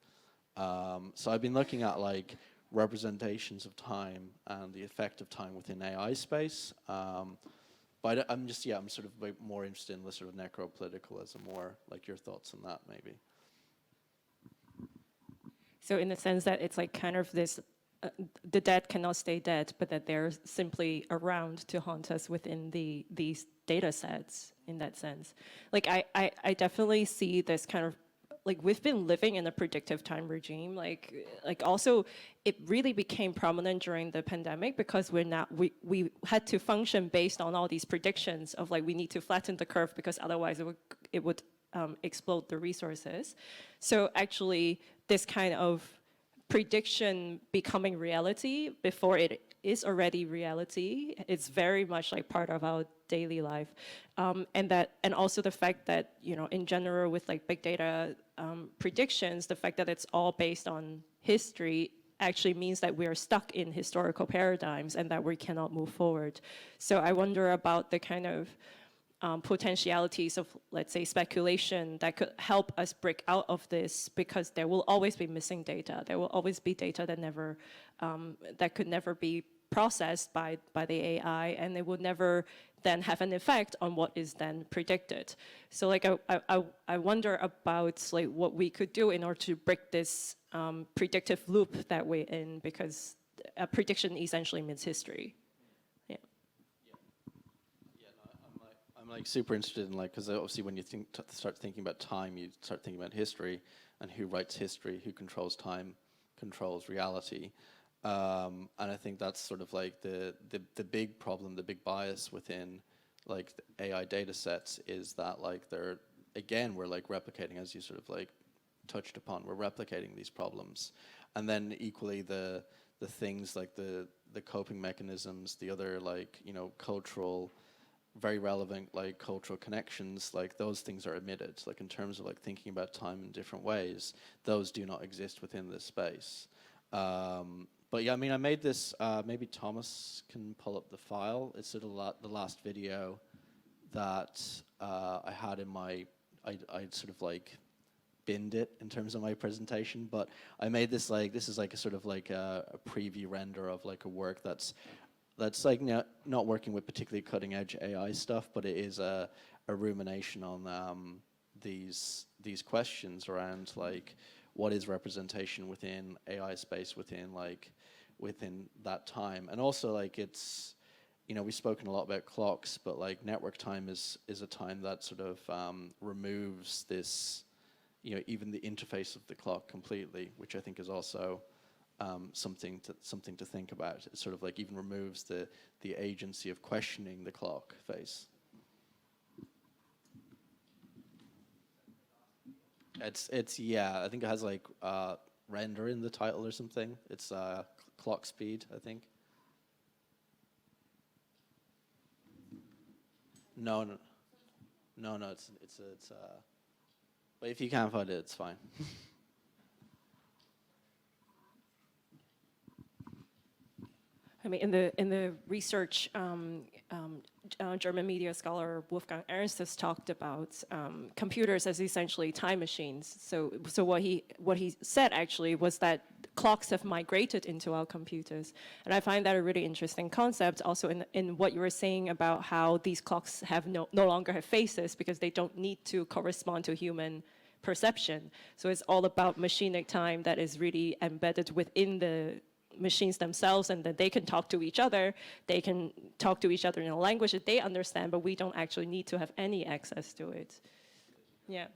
D: So I've been looking at like representations of time and the effect of time within AI space. But I'm sort of like more interested in the sort of necropolitical as a more like your thoughts on that maybe.
F: So in the sense that it's like kind of this, the dead cannot stay dead, but that they're simply around to haunt us within these data sets in that sense. Like I definitely see this kind of, like we've been living in a predictive time regime. Like also it really became prominent during the pandemic because we had to function based on all these predictions of like we need to flatten the curve because otherwise it would explode the resources. So actually this kind of prediction becoming reality before it is already reality, it's very much like part of our daily life. And also the fact that, you know, in general with like big data predictions, the fact that it's all based on history actually means that we are stuck in historical paradigms and that we cannot move forward. So I wonder about the kind of potentialities of, let's say, speculation that could help us break out of this, because there will always be missing data. There will always be data that that could never be processed by the AI, and it would never then have an effect on what is then predicted. So like I wonder about like what we could do in order to break this predictive loop that we're in, because a prediction essentially means history.
D: I'm like super interested in like, because obviously when you start thinking about time, you start thinking about history, and who writes history, who controls time, controls reality. And I think that's sort of like the big problem, the big bias within like the AI data sets is that like we're like replicating, as you sort of like touched upon, we're replicating these problems. And then equally the things like the coping mechanisms, the other like, you know, cultural, very relevant like cultural connections, like those things are omitted. Like in terms of like thinking about time in different ways, those do not exist within this space. But yeah, I mean, I made this, maybe Thomas can pull up the file. It's sort of the last video that I had in my, I'd sort of like binned it in terms of my presentation, but I made this like, this is like a sort of like a preview render of like a work that's like not working with particularly cutting edge AI stuff, but it is a rumination on these questions around like what is representation within AI space within that time. And also like it's, you know, we've spoken a lot about clocks, but like network time is a time that sort of removes this, you know, even the interface of the clock completely, which I think is also something to think about. It sort of like even removes the agency of questioning the clock face. It's yeah, I think it has like render in the title or something. It's clock speed, I think. No, it's but if you can't find it, it's fine.
F: I mean, in the research, German media scholar Wolfgang Ernst has talked about computers as essentially time machines. So what he said actually was that clocks have migrated into our computers, and I find that a really interesting concept. Also in what you were saying about how these clocks have no longer have faces because they don't need to correspond to human perception. So it's all about machinic time that is really embedded within the machines themselves, and that they can talk to each other. They can talk to each other in a language that they understand, but we don't actually need to have any access to it. Yeah.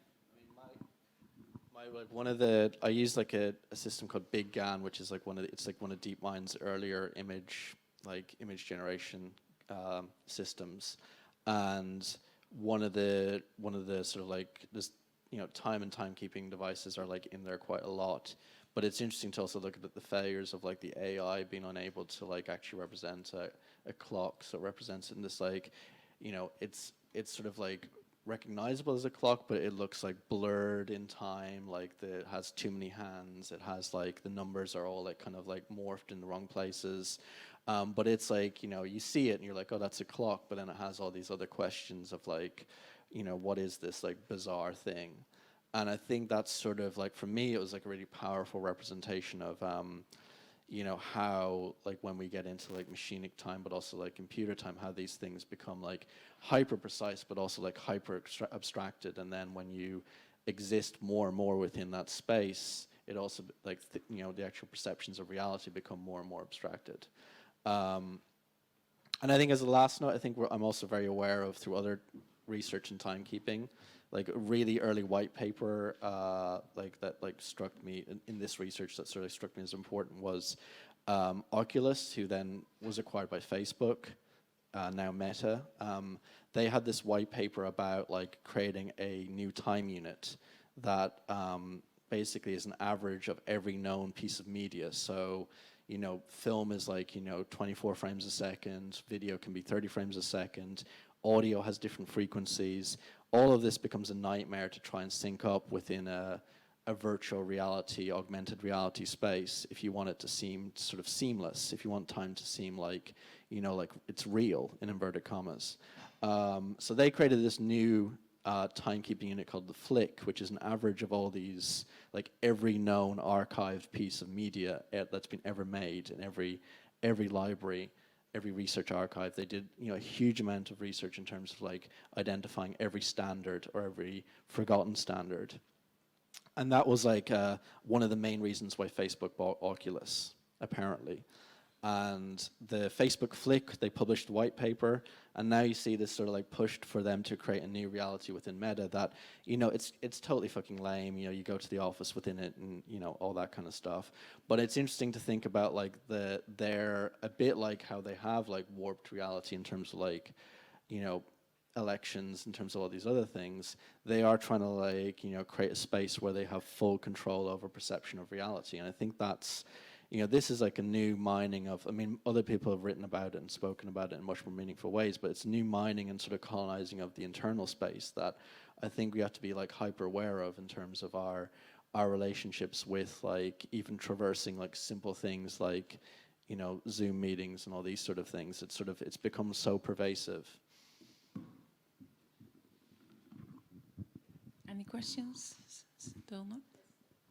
D: I use like a system called Big GAN, which is like one of DeepMind's earlier image generation systems, and one of the sort of like this, you know, time and timekeeping devices are like in there quite a lot. But it's interesting to also look at the failures of like the AI being unable to like actually represent a clock. So it represents it in this like, you know, it's sort of like recognizable as a clock, but it looks like blurred in time. Like it has too many hands. It has like the numbers are all like kind of like morphed in the wrong places. But it's like, you know, you see it and you're like, oh, that's a clock. But then it has all these other questions of like, you know, what is this like bizarre thing? And I think that's sort of like, for me, it was like a really powerful representation of, you know, how like when we get into like machinic time, but also like computer time, how these things become like hyper precise, but also like hyper abstracted. And then when you exist more and more within that space, it also like, you know, the actual perceptions of reality become more and more abstracted. And I think as a last note, I think I'm also very aware of, through other research in timekeeping, like a really early white paper like that like struck me in this research that sort of struck me as important was Oculus, who then was acquired by Facebook, now Meta. They had this white paper about like creating a new time unit that basically is an average of every known piece of media. So, you know, film is like, you know, 24 frames a second, video can be 30 frames a second, audio has different frequencies. All of this becomes a nightmare to try and sync up within a virtual reality, augmented reality space if you want it to seem sort of seamless, if you want time to seem like, you know, like it's real, in inverted commas. So they created this new timekeeping unit called the Flick, which is an average of all these, like every known archived piece of media that's been ever made in every library, every research archive. They did, you know, a huge amount of research in terms of like identifying every standard or every forgotten standard. And that was like one of the main reasons why Facebook bought Oculus, apparently. And the Facebook Flick, they published a white paper, and now you see this sort of like pushed for them to create a new reality within Meta that, you know, it's totally fucking lame. You know, you go to the office within it and, you know, all that kind of stuff. But it's interesting to think about like they're a bit like how they have like warped reality in terms of like, you know, elections, in terms of all these other things. They are trying to like, you know, create a space where they have full control over perception of reality. And I think that's, you know, this is like a new mining of, I mean, other people have written about it and spoken about it in much more meaningful ways, but it's new mining and sort of colonizing of the internal space that I think we have to be like hyper aware of in terms of our relationships with like even traversing like simple things like, you know, Zoom meetings and all these sort of things. It's sort of, it's become so pervasive.
G: Any questions? Still not?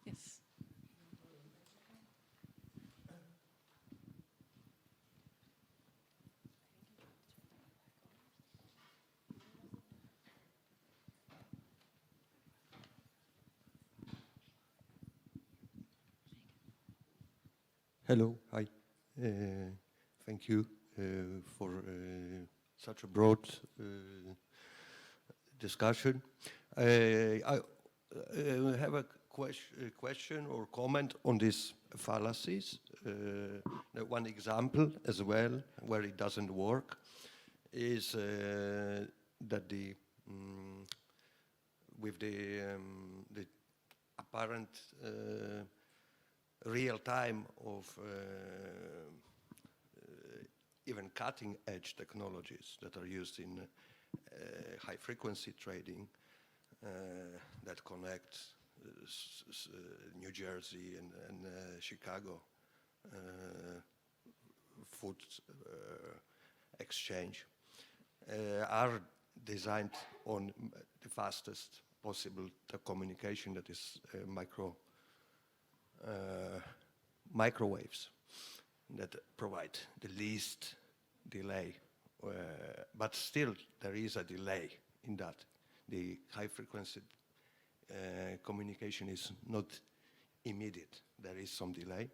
G: Yes.
H: Hello, hi. Thank you for such a broad discussion. I have a question or comment on these fallacies. One example as well, where it doesn't work, is that with the apparent real time of even cutting edge technologies that are used in high frequency trading that connect New Jersey and Chicago food exchange are designed on the fastest possible communication, that is microwaves that provide the least delay, but still there is a delay in that. The high frequency communication is not immediate. There is some delay,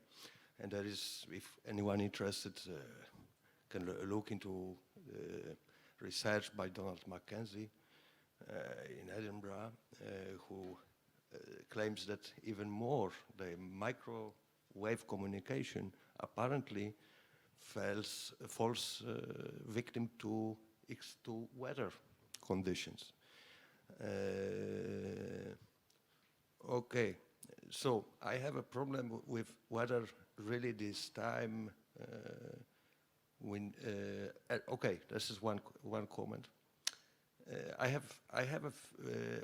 H: and there is, if anyone interested can look into research by Donald Mackenzie in Edinburgh, who claims that even more, the microwave communication apparently falls victim to weather conditions. Okay, so I have a problem with whether really this time okay, this is one comment. I have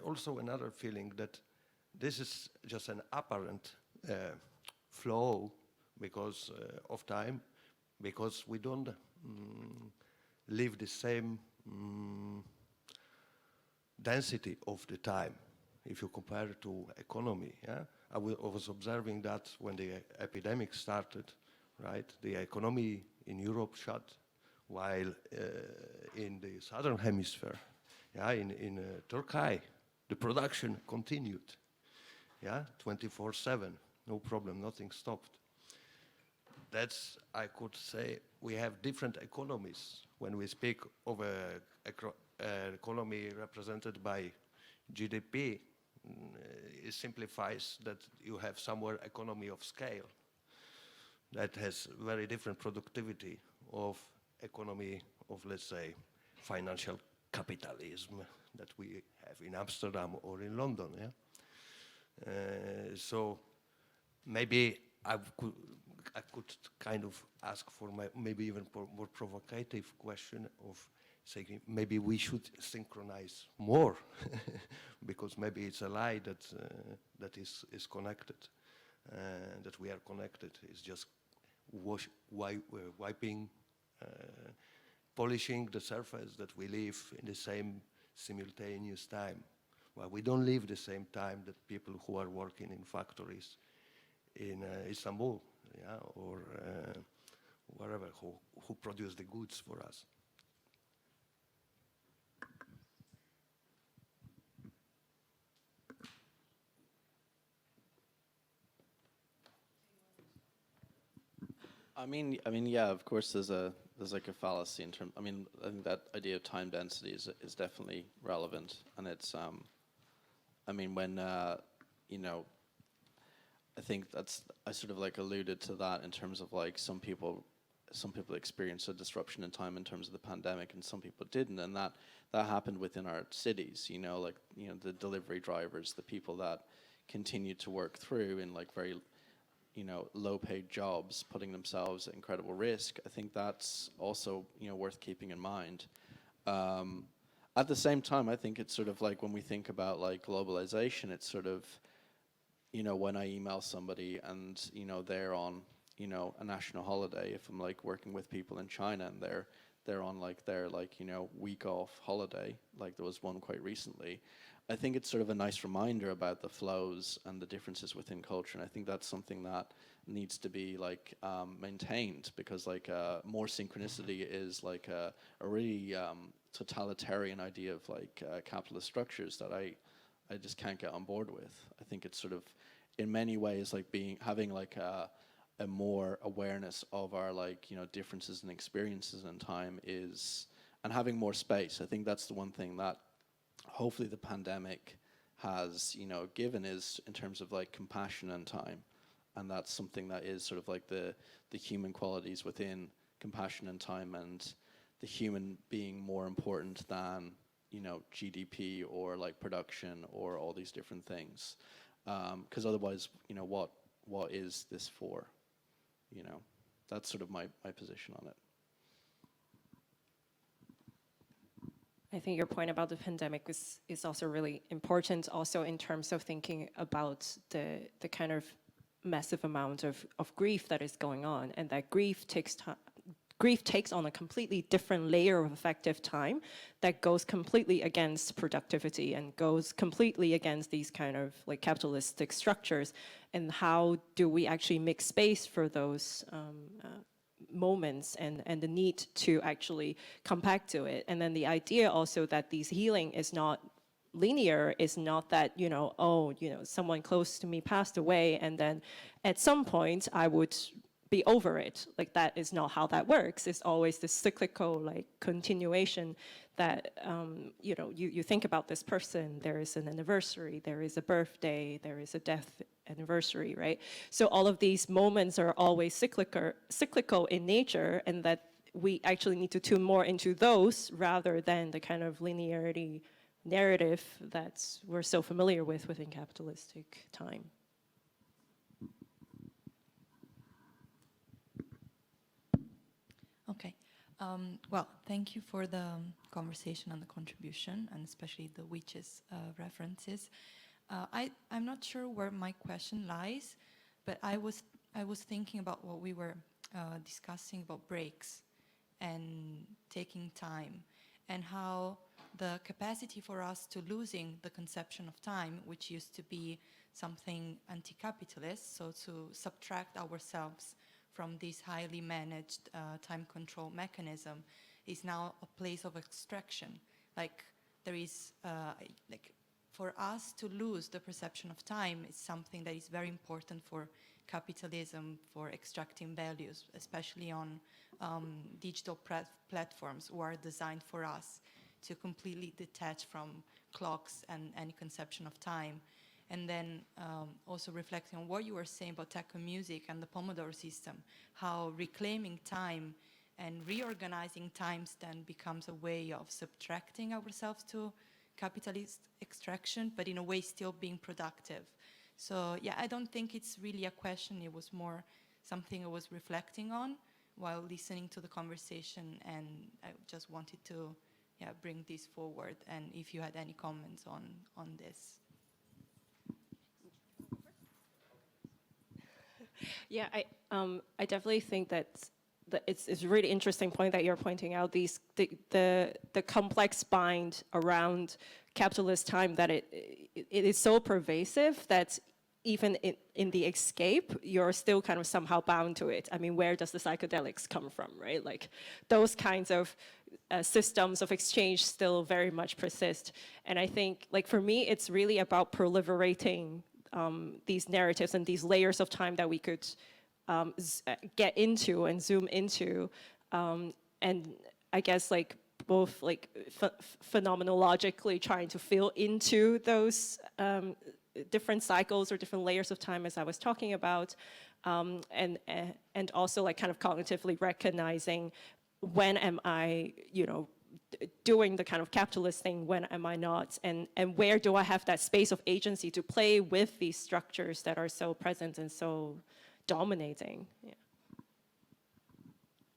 H: also another feeling that this is just an apparent flow because of time, because we don't live the density of the time, if you compare it to economy. Yeah? I was observing that when the epidemic started, right? The economy in Europe shut, while in the southern hemisphere, yeah, in Turkey, the production continued, yeah, 24/7, no problem, nothing stopped. That's, I could say, we have different economies. When we speak of an economy represented by GDP, it simplifies that you have somewhere economy of scale that has very different productivity of economy of, let's say, financial capitalism that we have in Amsterdam or in London. Yeah? So maybe I could kind of ask for maybe even more provocative question of saying maybe we should synchronize more because maybe it's a lie that is connected, that we are connected. It's just wiping, polishing the surface that we live in the same simultaneous time. Well, we don't live the same time that people who are working in factories in Istanbul, yeah, or wherever, who produce the goods for us.
D: I mean, yeah. Of course, there's like a fallacy in terms. I mean, I think that idea of time density is definitely relevant, and it's. I mean, when you know, I think I sort of like alluded to that in terms of like some people experienced a disruption in time in terms of the pandemic, and some people didn't, and that happened within our cities. You know, like the delivery drivers, the people that continued to work through in like very low-paid jobs, putting themselves at incredible risk. I think that's also, worth keeping in mind. At the same time, I think it's sort of like when we think about like globalization, it's sort of, when I email somebody and, they're on, a national holiday, if I'm like working with people in China and they're on like their week off holiday, like there was one quite recently, I think it's sort of a nice reminder about the flows and the differences within culture, and I think that's something that needs to be like maintained, because like more synchronicity is like a really totalitarian idea of like capitalist structures that I just can't get on board with. I think it's sort of in many ways like having like a more awareness of our like differences and experiences in time and having more space. I think that's the one thing that hopefully the pandemic has, given, is in terms of like compassion and time. And that's something that is sort of like the human qualities within compassion and time, and the human being more important than, GDP or like production or all these different things. Because otherwise, what is this for? That's sort of my position on it.
F: I think your point about the pandemic is also really important, also in terms of thinking about the kind of massive amount of grief that is going on, and that grief takes on a completely different layer of effective time that goes completely against productivity and goes completely against these kind of like capitalistic structures. And how do we actually make space for those moments and the need to actually come back to it? And then the idea also that this healing is not linear, is not that, someone close to me passed away and then at some point I would be over it. Like, that is not how that works. It's always this cyclical like continuation that, you think about this person, there is an anniversary, there is a birthday, there is a death anniversary, right? So all of these moments are always cyclical in nature, and that we actually need to tune more into those rather than the kind of linearity narrative that we're so familiar with within capitalistic time.
I: Okay. Well, thank you for the conversation and the contribution, and especially the witches references. I'm not sure where my question lies, but I was thinking about what we were discussing about breaks and taking time, and how the capacity for us to losing the conception of time, which used to be something anti-capitalist, so to subtract ourselves from this highly managed time control mechanism, is now a place of extraction. Like there is, for us to lose the perception of time is something that is very important for capitalism, for extracting values, especially on digital platforms who are designed for us to completely detach from clocks and any conception of time. And then also reflecting on what you were saying about techno music and the Pomodoro system, how reclaiming time and reorganizing times then becomes a way of subtracting ourselves to capitalist extraction, but in a way still being productive. So yeah, I don't think it's really a question. It was more something I was reflecting on while listening to the conversation, and I just wanted to bring this forward, and if you had any comments on this.
F: Yeah, I definitely think that it's a really interesting point that you're pointing out, the complex bind around capitalist time, that it is so pervasive that even in the escape, you're still kind of somehow bound to it. I mean, where does the psychedelics come from, right? Like those kinds of systems of exchange still very much persist. And I think, like for me, it's really about proliferating these narratives and these layers of time that we could get into and zoom into, and I guess like both like phenomenologically trying to fill into those different cycles or different layers of time, as I was talking about, and also like kind of cognitively recognizing when am I, doing the kind of capitalist thing, when am I not, and where do I have that space of agency to play with these structures that are so present and so dominating. Yeah.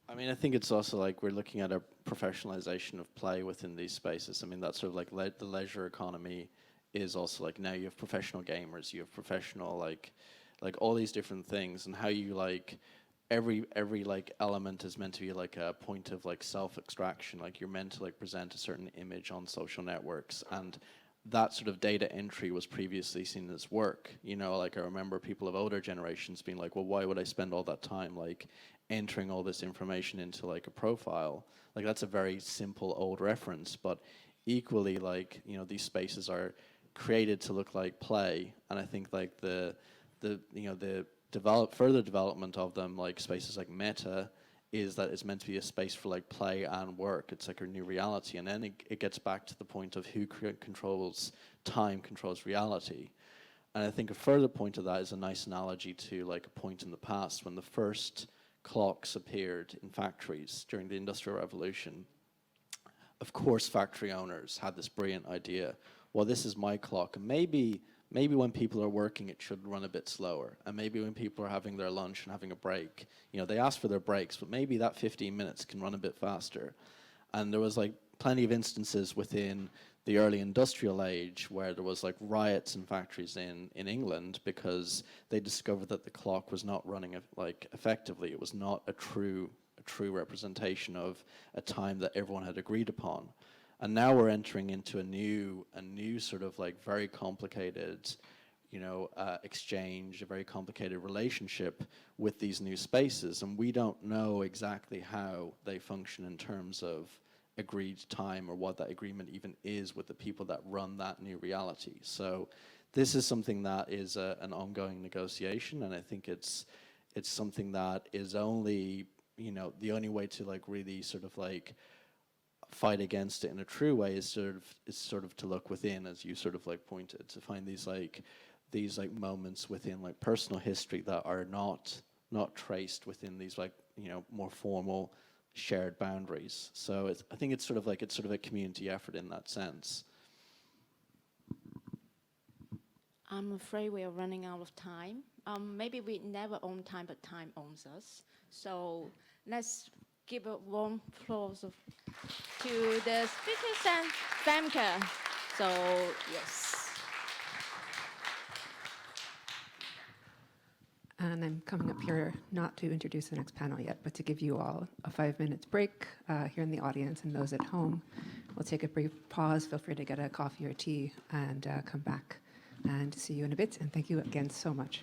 D: I mean, I think it's also like we're looking at a professionalization of play within these spaces. I mean, that's sort of like the leisure economy is also like now you have professional gamers, you have professional like all these different things, and how you like every like element is meant to be like a point of like self-extraction. Like you're meant to like present a certain image on social networks, and that sort of data entry was previously seen as work. Like I remember people of older generations being like, well, why would I spend all that time like entering all this information into like a profile? Like that's a very simple old reference, but equally like, these spaces are created to look like play. And I think like the further development of them, like spaces like Meta, is that it's meant to be a space for like play and work. It's like a new reality, and then it gets back to the point of who controls time controls reality. And I think a further point of that is a nice analogy to like a point in the past when the first clocks appeared in factories during the Industrial Revolution. Of course, factory owners had this brilliant idea. Well, this is my clock, and maybe when people are working, it should run a bit slower. And maybe when people are having their lunch and having a break, they ask for their breaks, but maybe that 15 minutes can run a bit faster. And there was like plenty of instances within the early industrial age where there was like riots in factories in England because they discovered that the clock was not running like effectively. It was not a true representation of a time that everyone had agreed upon. And now we're entering into a new sort of like very complicated, exchange, a very complicated relationship with these new spaces, and we don't know exactly how they function in terms of agreed time or what that agreement even is with the people that run that new reality. So this is something that is an ongoing negotiation, and I think it's something that is only, the only way to like really sort of like fight against it in a true way is sort of to look within, as you sort of like pointed, to find these moments within like personal history that are not traced within these like more formal shared boundaries. So I think it's sort of a community effort in that sense.
C: I'm afraid we are running out of time. Maybe we never own time, but time owns us. So let's give a warm applause to the speakers and Femke. So, yes.
B: And I'm coming up here not to introduce the next panel yet, but to give you all a 5 minutes break here in the audience and those at home We'll take a brief pause. Feel free to get a coffee or tea and come back and see you in a bit. And thank you again so much.